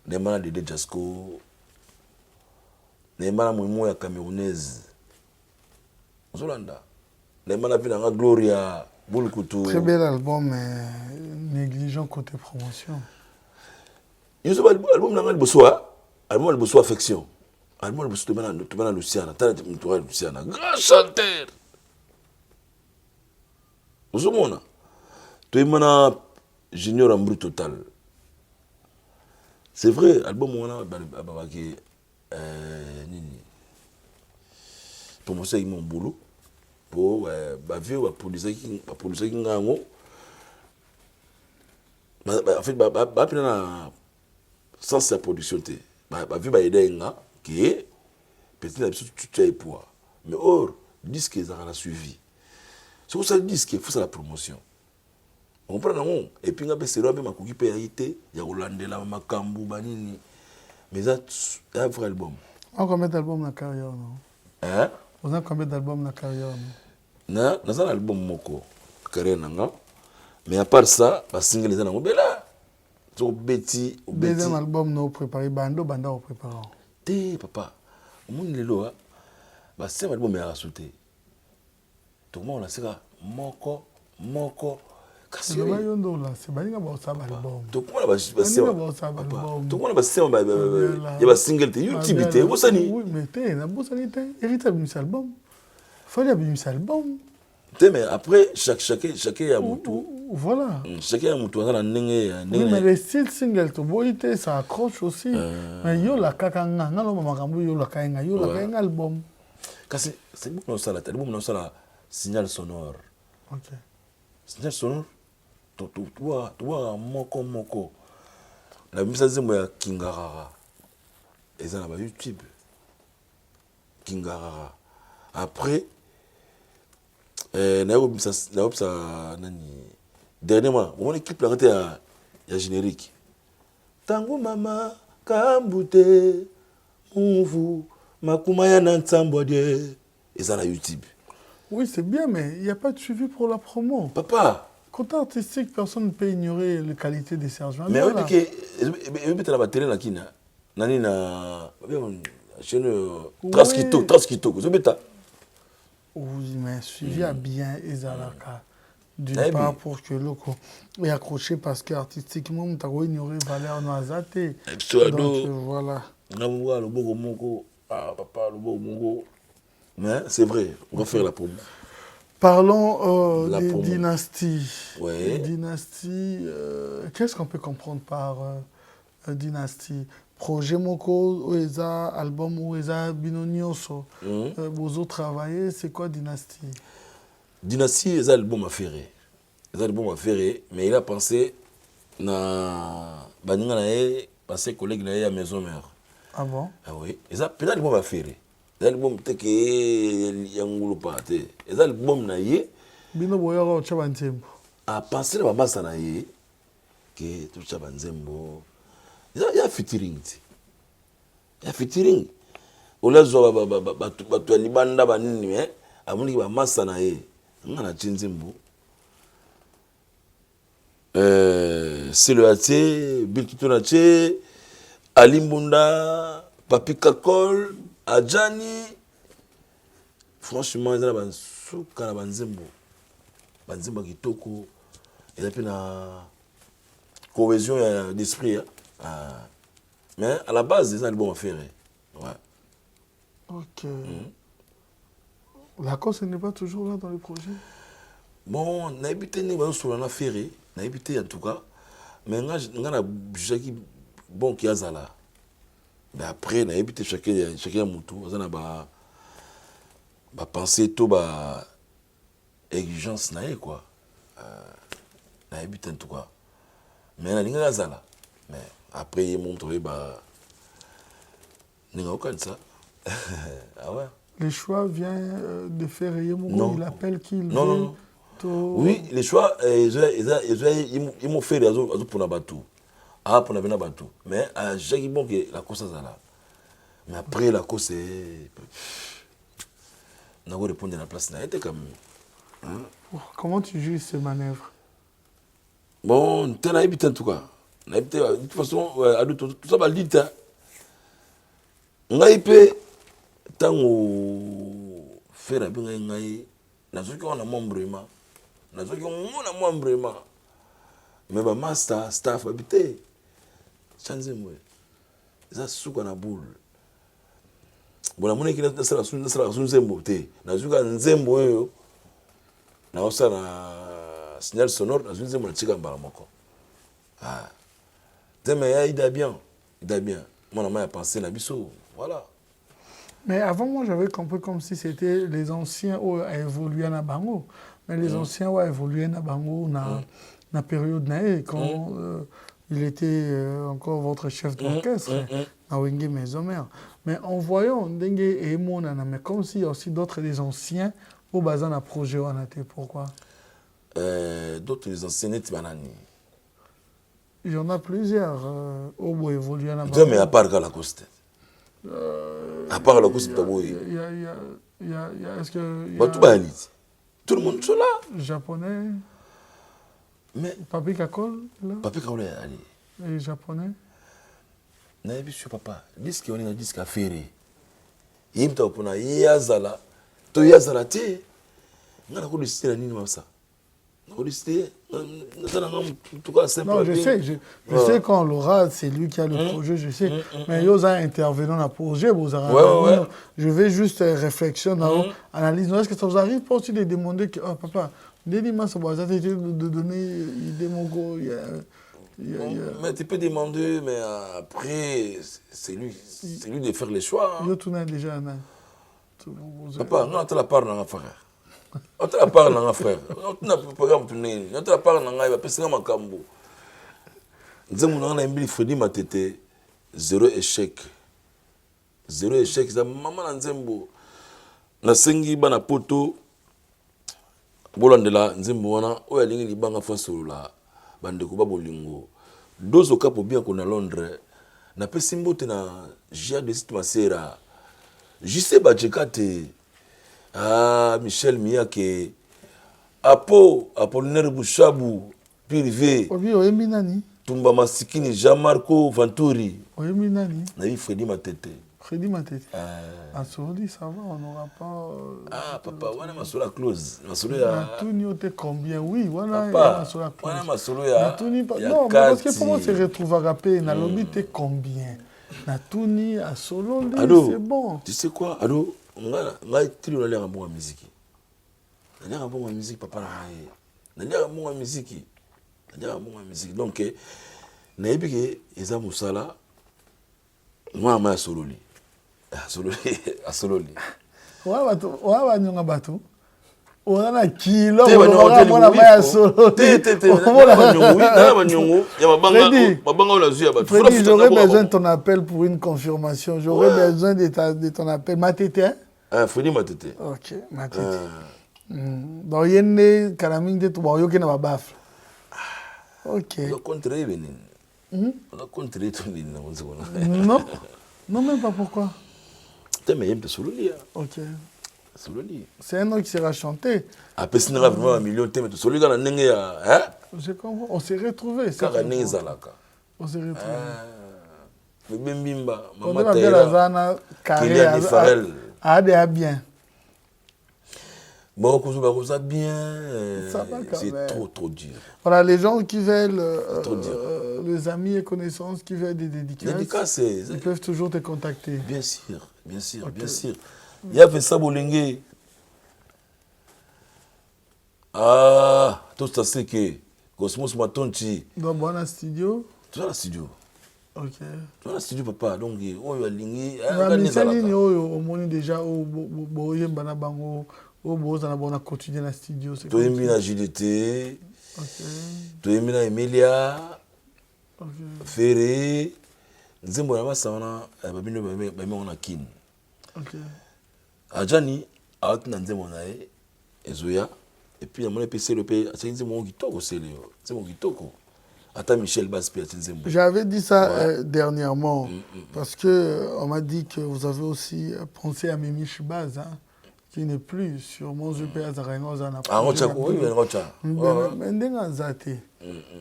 on a Malade de Jasco on a Malade Mouimo ya camerounaise Zolanda on a Malade Vinanga Gloria Boulkoutou très bel album mais négligent côté promotion il y a un album nanga libosoa album libosoa affection album liboso tobana Luciana tala mtoka Luciana grand chanteur uzomona toyemana junior en brut total c'est vrai album wana babaki nini promotion mon boulot pour bavio ba produire ngango en fait ba pena sans la production té bavio ba aider nga qui petit la tout est poids mais or disque ça a suivi c'est ça disque il faut ça la promotion on prend non et puis ngabe c'est robe makoki pe yaité ya kolandela makambu banini mais ça un vrai album on combien d'albums na carrière non hein on a combien d'albums na carrière non na ça album moko carrière nanga mais à part ça ba single za nango bela to beti deuxième album no préparé banda au préparant té papa mon lelo ba c'est album ya sauté tout le monde là c'est moko kasi yo ndo là c'est balinga ba sa album tout le monde ba c'est ya ba single te YouTube te bosani oui mais te na bosani te hérité de album fallait bien album te mais après chacun ya mutu voilà chacun ya mutu na ndenge oui mais les single to boite ça accroche aussi mais yo la kakanga ngalo makambu yo la kainga album kasi c'est beaucoup ça la album non ça la signal sonore OK signal sonore tu vois moko la mise zembo ya Kingarara eza na ba YouTube Kingarara après na nani dernièrement on équipe la ya générique tango mama kambute mouvu makumaya na ntsambwa de eza na YouTube. Oui, c'est bien, mais il n'y a pas de suivi pour la promo. Papa. Côté artistique, personne ne peut ignorer la qualité des Serge. Mais oui, parce que la batterie là qui na nani na chaîne Transkito, vous bêta. Oui, mais suivi à bien Ezalaka. d'une part pour que loco est accroché parce qu'artistiquement Moutako ignorait valeur noisate. Donc voilà. Mais c'est vrai, on va faire la promo. Parlons des dynasties. Ouais. Dynasties, qu'est-ce qu'on peut comprendre par dynastie? Projet Moko, Oeza, album Oeza, Binonioso. Bozo travaillé, c'est quoi dynastie? Dynastie, c'est l'album à ferrer. C'est l'album à ferrer, mais il a pensé na baninga na ye, passé collègue na ye à maison mère. Ah bon? Ah oui. Et ça, peut-être l'album à ferrer. L'album te que yangulu pate. Et ça l'album na ye. Bino boyoro chabantembo. A pensé na massa na ye que tout chabanzembo. Il y a featuring. Il y a featuring. Olazo ba libanda banini mais amuni ba massa na ye. Ngana chinzembo. C'est le Haté, Bilkitonache, Alimbunda, Papi Kakol, Adjani. Franchement, ils ont un souk à Banzembo. Banzembo Kitoko. Ils ont une cohésion d'esprit. Mais à la base, ils ont le bon affaire. Ouais. Ok. La cause n'est pas toujours là dans le projet? Bon, on a habité sur la affaire. On a habité en tout cas. Mais on a jugé bon qui a ça là. Mais après, on a habité chacun moutou. On a pensé tout bah exigence naé quoi. On a habité en tout cas. Mais on a pas ça là. Mais après ils m'ont trouvé bah on n'a aucun de ça. Ah ouais. Le choix vient de faire Yemoko, il appelle qui il non. Oui, les choix, ils m'ont fait des raisons pour la bateau. Ah, pour la bateau. Mais j'ai bon que la cause est là. Mais après, la cause est. On a répondu à la place. Comment tu juges ces manœuvres? Bon, tu as habité en tout cas. De toute façon, tout ça va le dire. On a habité. Tant qu'on fait la bien, on a membre. On a membre. Mais ma master, staff habité. Change moi. Ça souka na boule. Bon, la monnaie qui est sur Nzembo. Na zuka Nzembo yo. Na osa na signal sonore na Nzembo na tika mbala moko. Ah. Mais il a bien. Mon ami a pensé na biso. Voilà. Mais avant, moi, j'avais compris comme si c'était les anciens qui ont évolué à Bango. Mais les anciens qui ont évolué à Bango dans la période quand il était encore votre chef d'orchestre, à Wenge Maison-Mère. Mais en voyant Dengue et Monana, mais comme s'il y a aussi d'autres des anciens au bazar d'un projet, on a été pourquoi? D'autres des anciens net banani. Il y en a plusieurs qui ont évolué à Bango. Mais à part la coste. À part la coste, est-ce que tout le monde est là. Japonais. Mais Papi Kakol là. Papi Kakol est allé. Et japonais. Na bien sûr papa. Disque on est un disque à ferrer. Yimta opona yazala. To yazala te. Ngana ko décider nini masa. Non, je sais, je sais quand l'aura, c'est lui qui a le projet, je sais. Mais il y a intervenant dans le projet, je vais juste réflexion, analyse. Est-ce que ça vous arrive pas aussi de demander que, oh papa, dis-moi, ça va de donner des mots. Mais tu peux demander, mais après, c'est lui de faire les choix. Je tourne déjà. Papa, non, tu la part dans la frère. On te la parle dans frère. On n'a pas programme tourner. On te la parle dans la va passer dans Makambo. Nzembo na mbili Freddy Matete zéro échec. Zéro échec za maman na Nzembo. Na sengi bana poto bolandela Nzembo wana oya lingi libanga fasola bande ko babolingo. Dozo kapo bien ko na Londres. Na pesi mbote na Gia de Sit Masera. Jise Bachekate. Ah, Michel Miyake, Apollinaire Bouchabou, Pirivé, Oyeminani, Tumba Masikini, Jean-Marco Venturi, Oyeminani, Naïf Freddy Matete. Freddy Matete. À Sololi, ça va, on n'aura pas. Ah, papa, on a ma sola close. Ma sola ya. Tout n'y était combien? Oui, voilà, papa, ma sola close. on a ma sola ya. Non, mais parce que pour moi, c'est retrouver à rapper. Na lobby, t'es combien? Na tout n'y à Sololi, c'est bon. Tu sais quoi? Allô, on a été dans l'air à bon musique. Dans l'air à bon musique, papa. Dans l'air à bon musique. Dans l'air à bon musique. Donc, na ébiki, ils ont moussala. Moi, je suis à Sololi. Ouais, nyonga batu. On a un kilo, on a un Sololi. Freddy, j'aurais besoin de ton appel pour une confirmation. J'aurais besoin de ton appel. Matete, hein? Freddy Matete. Ok, Matete. Donc, il y a une calamine de tout. Il y a une bafle. Ok. On a contré, on a contré tout. Non, non, même pas pourquoi. Mais il y a Sololi. Ok. Sololi. C'est un nom qui sera chanté. Après, si on a vraiment un million de temps, Sololi, on a hein? Je comprends. On s'est retrouvés. On s'est retrouvés. Mais bien bimba, maman Taïla, Kylian Farrell. Ah, bien. Bon, ça bien, c'est trop dur. Voilà, les gens qui veulent, les amis et connaissances qui veulent des dédicaces, ils peuvent toujours te contacter. Bien sûr, bien sûr, okay. Bien sûr. Il y a fait ça, Bolengé. Ah, tout ça, c'est que Cosmos Matonchi. Dans bon studio. Tu as le studio. Ok. Tu as le studio, papa. Donc, on va l'ingé. Au moins, déjà, au Bango. On a continué dans le studio. Tu as mis la JDT, tu as mis la Emilia, Ferré, nous avons mis Kin. Adjani, et puis on a PC le pays, c'est mon guitoko, c'est mon guitoko. Attends, Michel Baspi, j'avais dit ça dernièrement, parce qu'on m'a dit que vous avez aussi pensé à Mimi Chibaz, hein, qui n'est plus sur mon jeu à Zaragoza.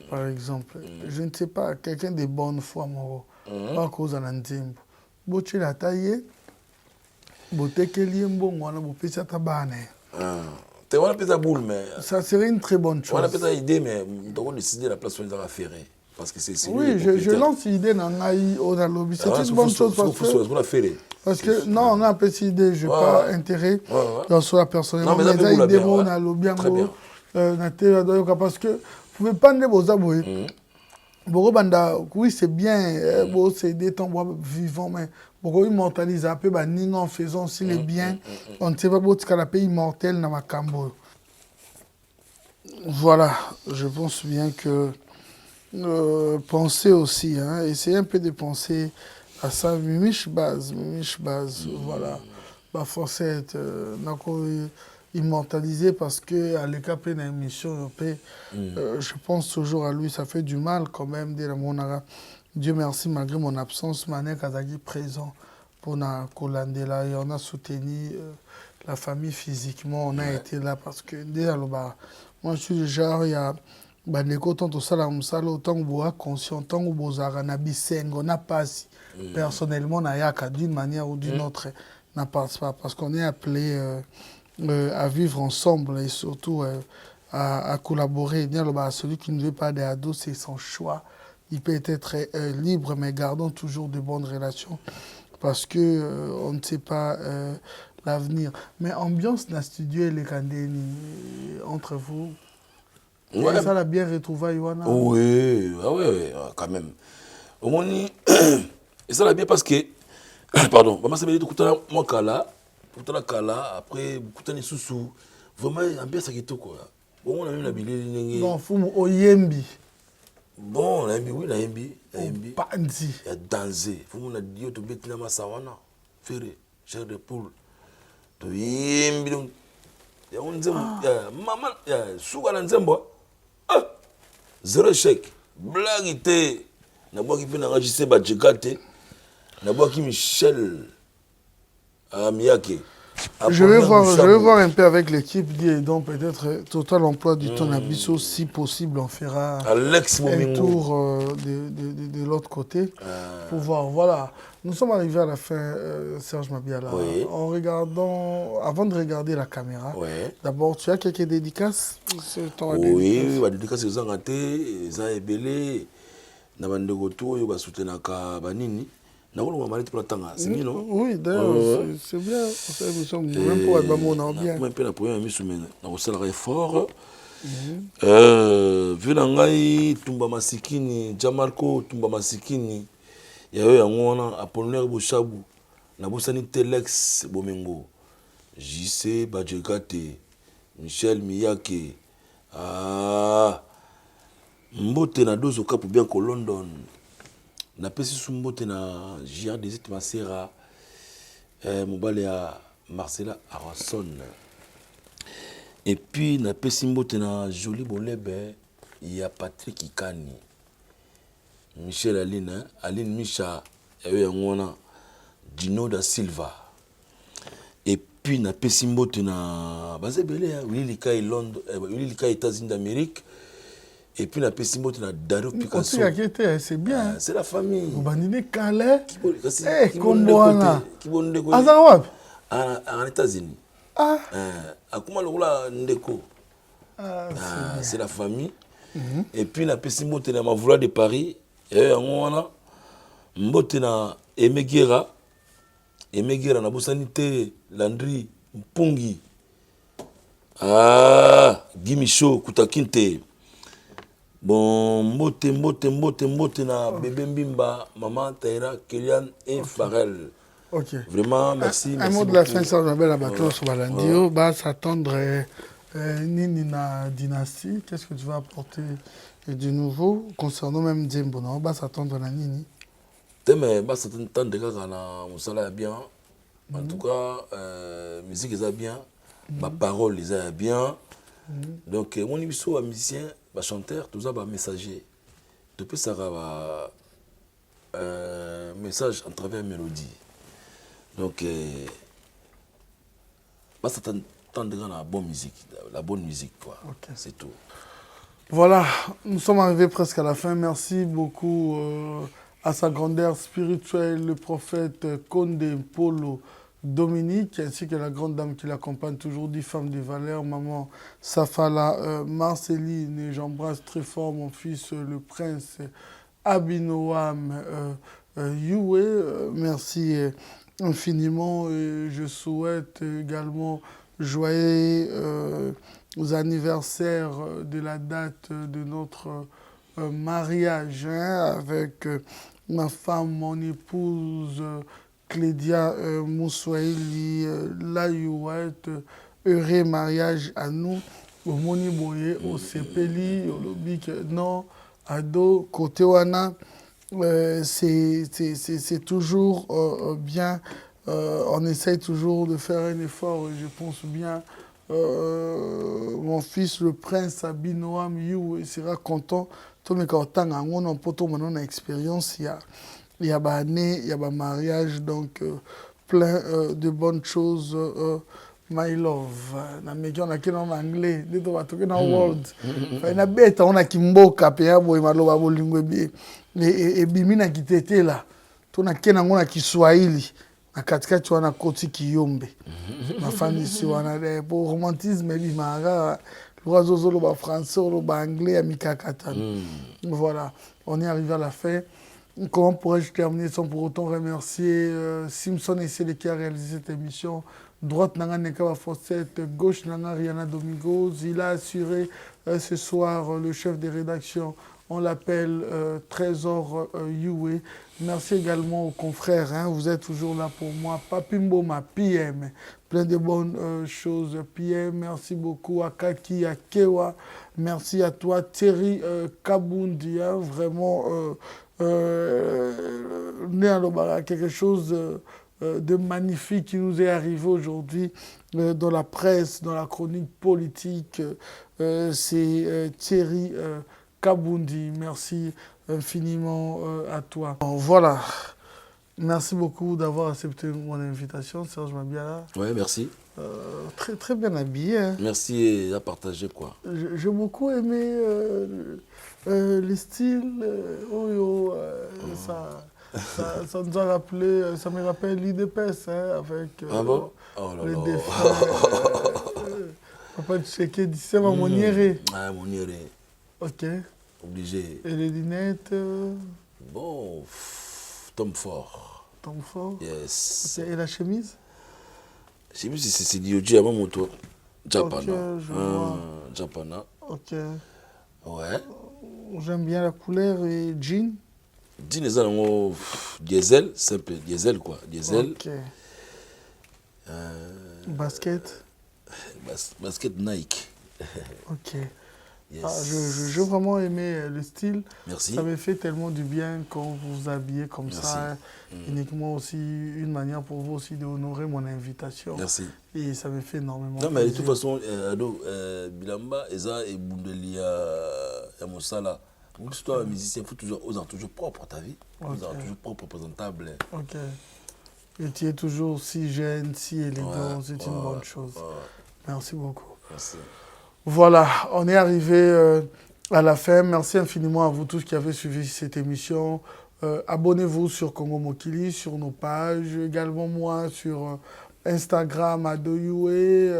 Par exemple, je ne sais pas, quelqu'un de bonne foi, pas cause en Anzimbo. Boche la taille, ça serait une très bonne chose. On a peut-être une idée, mais on a décidé la place où on va faire. Parce que c'est oui, je lance l'idée dans le lobby. C'est une bonne chose parce que non, on a un petit idée, je n'ai pas intérêt dans ce personnellement. Mais ça, idée, on a lobby parce que vous pouvez pas ne vos abonnés. Oui, c'est bien, c'est des temps vivants, mais pourquoi immortaliser un peu, en faisant s'il est bien, on ne sait pas ce qu'on appelle immortel dans ma cambo. Voilà, je pense bien que penser aussi, hein, essayer un peu de penser à ça, Mimiche base, voilà. Forcer immortalisé parce que à l'écap d'une émission, je pense toujours à lui, ça fait du mal quand même. Dieu merci, malgré mon absence, Mané Kazagi présent pour Kolandela et on a soutenu la famille physiquement, on a été là parce que moi je suis du genre, il y a autant tout ça, autant que conscient, autant que vous on n'a pas personnellement, d'une manière ou d'une autre, n'a pas parce qu'on est appelé à vivre ensemble et surtout à collaborer. Celui qui ne veut pas des ados, c'est son choix. Il peut être libre, mais gardons toujours de bonnes relations parce que on ne sait pas l'avenir. Mais ambiance dans le studio et les Kandeni, entre vous, ouais. Ça l'a bien retrouvé, Yohana. Oui, quand même. Au moins, et ça l'a bien parce que, pardon, maman s'est dit tout mon kala, après beaucoup de sous vraiment ambiance qui tout quoi. Bon, on a même la billet. Non, fumu oyembi. Bon, la yembi, oui, la yembi. Bandi. Il y a dansé. Fumu na dio to betina masawana, ferré, chair de poule. To yembi donc. Ya on dit maman, ya souga na nzembo. Zéro chèque. Blague était. Na bois qui peut enregistrer Badjekate. Na bois qui Michel Miyake. Je vais voir un peu avec l'équipe et donc peut-être total emploi du temps Nabiso, si possible, on fera un tour de l'autre côté pour voir. Voilà, nous sommes arrivés à la fin, Serge Mabiala. Oui. En regardant, avant de regarder la caméra, d'abord, tu as quelques dédicaces? Oui, les dédicaces, ils ont raté, ils ont ébélé. Nous avons soutenu Banini. Oui, d'ailleurs, c'est bien. Même pour être bon, on a bien. Même pour la première mission, on a fort. Vu Nangai, Tumba Masikini, Jamarco, Tumba Masikini, il y a eu un Apollinaire Bouchabou, Naboussani Telex Bomengo, JC Badjekate, Michel Miyake, Mbote na dozo kapu bien ko London. Na pesi sumbote na JR des Masera, Mobale à Marcela Arasson. Et puis na pesi mbote na Joli Bolebe, il y a Patrick Ikani, Michel Aline, Aline Micha, Dino da Silva. Et puis na pesi mbote na Bazebele, Willy Likai Londres, Willy Likai États-Unis d'Amérique. Et puis la pessimiste na Dario Picasso. C'est bien. C'est la famille. Vous bandinez Calais. Komboana. Azawab. En États-Unis. Ah. Akuma lola ndeko. C'est la famille. Et puis la pessimiste na Mavoula de Paris. Et on mbote na Emegera. Emegera na Bosanité Landry Mpungi. Gimicho Kutakinte. Bon, mbote na bébé Mbimba, maman Taïra, Kylian et Farel. Ok. Vraiment, merci. Un mot de la fin, ça va bien la bâton sur Balandio. Va s'attendre Nini na dynastie. Qu'est-ce que tu vas apporter du nouveau concernant même Djembo? On va s'attendre à Nini. Mais va s'attendre de quand on a Moussala bien. En tout cas, musique est bien, ma parole est bien. Donc, mon émission, musicien, chanteur, tout ça, messager. Depuis ça, message à travers mélodie. Donc, ça t'entendre la bonne musique, quoi. Okay. C'est tout. Voilà, nous sommes arrivés presque à la fin. Merci beaucoup à sa grandeur spirituelle, le prophète Condé Polo Dominique, ainsi que la grande dame qui l'accompagne toujours, 10 femmes de valeur, maman Safala Marceline, et j'embrasse très fort mon fils, le prince Abinoam Yue. Merci infiniment. Et je souhaite également joyeux anniversaire de la date de notre mariage avec ma femme, mon épouse, Clédia Moussouaili, Layouette, heureux mariage à nous, au Moniboye, au Sepeli, au Lobik, non, Ado, côté Wana, c'est toujours bien, on essaye toujours de faire un effort, je pense bien, mon fils, le prince Abinoam You, il sera content, tout le monde on a une expérience, il y a année, il y a mariage, donc plein de bonnes choses. My love. Na meki on a qui en anglais, dit on va toquer dans world. Na bête on a qui mboka pe ya boy maloba bolingwe bi. Et bimi na kitete là. Tuna kena ngona Kiswahili. Na katikati wana koti kiyombe. Ma famille si wana pour romantisme bi mara. L'oiseau zolo ba français, lo ba anglais amikakata. Voilà, on est arrivé à la fin. Comment pourrais-je terminer sans pour autant remercier Simpson et Célé qui a réalisé cette émission. Droite Nanga Nekaba Fossette, gauche Nanga Rihanna Domingos. Il a assuré ce soir le chef des rédactions. On l'appelle Trésor Yue. Merci également aux confrères. Hein, vous êtes toujours là pour moi. Papimbo, ma PM. Plein de bonnes choses. PM, merci beaucoup à Kaki, à Kewa. Merci à toi, Thierry Kabundi. Hein, vraiment, quelque chose de magnifique qui nous est arrivé aujourd'hui dans la presse, dans la chronique politique. C'est Thierry Kabundi. Merci infiniment à toi. Voilà. Merci beaucoup d'avoir accepté mon invitation, Serge Mabiala. Ouais, merci. Très, très bien habillé. Hein. Merci à partager, quoi. J'ai beaucoup aimé les styles. Ça nous a rappelé, ça me rappelle l'IDPS, hein, avec ah bon oh là les là. défis. Papa Tchéké d'ici à Moniéré. Ah, Moniéré. Ok. Obligé. Et les lunettes Bon, Tom Ford. Tom Ford. Yes. Okay. Et la chemise? Chemise, c'est Dioji à mon moto. Japana. Ok, je vois. Japana. Ok. Ouais. J'aime bien la couleur et jean. Jean, les gens diesel, simple, diesel quoi. Diesel. Ok. Basket. Basket Nike. Ok. Yes. Ah, j'ai vraiment aimé le style. Merci. Ça me fait tellement du bien quand vous vous habillez comme Merci. ça. Uniquement aussi une manière pour vous aussi d'honorer mon invitation. Merci. Et ça me fait énormément non, mais de plaisir. toute façon, Bilamba, Eza et Bundeli à Moussala. Donc, si toi, un musicien, il faut toujours, toujours propre, ta vie. Okay. Toujours propre, présentable. Ok. Et tu es toujours si jeune, si élégant, c'est une bonne chose. Merci beaucoup. Merci. Voilà, on est arrivé à la fin. Merci infiniment à vous tous qui avez suivi cette émission. Abonnez-vous sur Congo Mokili, sur nos pages. Également moi sur Instagram, Adoyoué,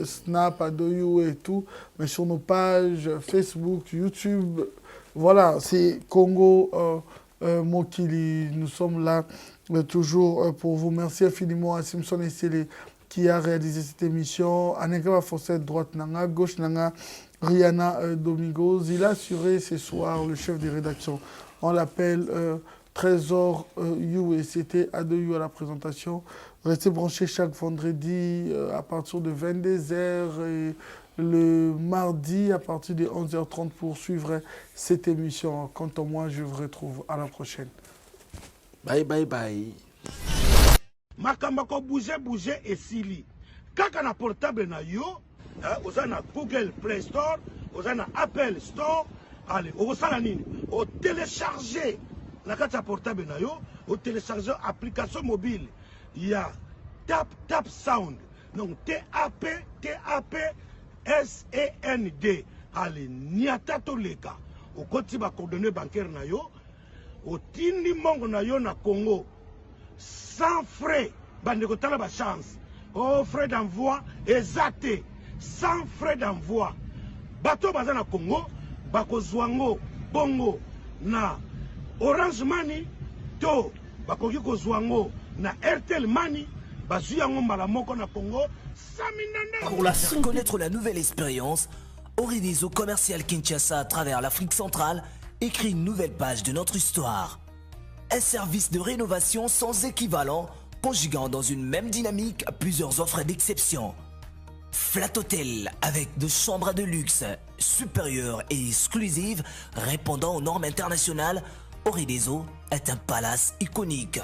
Snap, Adoyoué et tout. Mais sur nos pages Facebook, YouTube, voilà, c'est Congo Mokili. Nous sommes là toujours pour vous. Merci infiniment à Simpson et Sélé qui a réalisé cette émission. Aneka Fossette, droite Nanga, gauche Nanga, Rihanna Domingos. Il a assuré ce soir le chef de rédaction. On l'appelle Trésor You et c'était Adoyou à la présentation. Restez branchés chaque vendredi à partir de 22h et le mardi à partir de 11h30 pour suivre cette émission. Quant à moi, je vous retrouve à la prochaine. Bye bye bye. Makambo ko bouger esili kaka na portable na yo oza na Google Play Store oza na Apple Store allez okosala nini o télécharger na kati ya portable na yo o télécharger application mobile ya tap sound donc TAP SAND allez niata toleka okoti ba coordonnées bancaires na yo otindi mongo na yo na Congo sans frais, bandeko tala ba chance. Oh, frais d'envoi, exacté. Sans frais d'envoi. Bato baza na Congo, bako zwango, bongo, na Orange Money, to, bako kiko zwango, na Airtel Money, bazu yango mbala moko na Congo, Pour la Faire connaître la nouvelle expérience, Orideso Commercial Kinshasa à travers l'Afrique centrale écrit une nouvelle page de notre histoire. Un service de rénovation sans équivalent, conjuguant dans une même dynamique plusieurs offres d'exception. Flat Hotel avec de chambres de luxe supérieures et exclusives répondant aux normes internationales, Orideso est un palace iconique.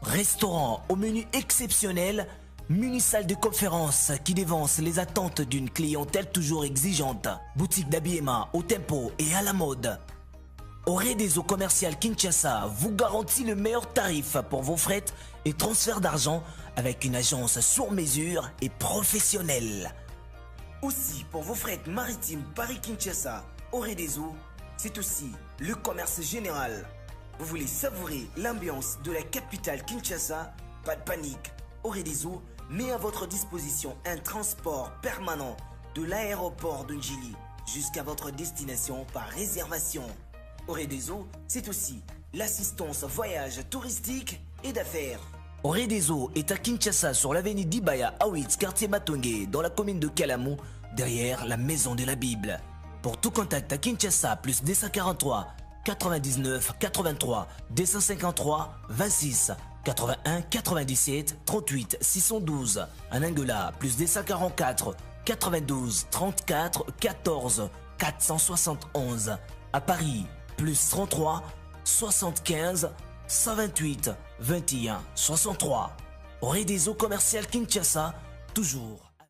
Restaurant au menu exceptionnel, mini-salle de conférence qui dévance les attentes d'une clientèle toujours exigeante. Boutique d'habillement au tempo et à la mode. Orideso Commercial Kinshasa vous garantit le meilleur tarif pour vos frais et transferts d'argent avec une agence sur mesure et professionnelle. Aussi, pour vos frais maritimes Paris-Kinshasa, Orideso, c'est aussi le commerce général. Vous voulez savourer l'ambiance de la capitale Kinshasa? Pas de panique. Orideso met à votre disposition un transport permanent de l'aéroport de Njili jusqu'à votre destination par réservation. Orideso, c'est aussi l'assistance voyage touristique et d'affaires. Orideso est à Kinshasa sur l'avenue d'Ibaya, Awitz, quartier Matongé, dans la commune de Kalamou, derrière la maison de la Bible. Pour tout contact à Kinshasa, plus 243 99 83 253 26 81 97 38 612. En Angola, plus 244 92 34 14 471. À Paris, plus 33 75 128 21 63. Orideso Commercial Kinshasa, toujours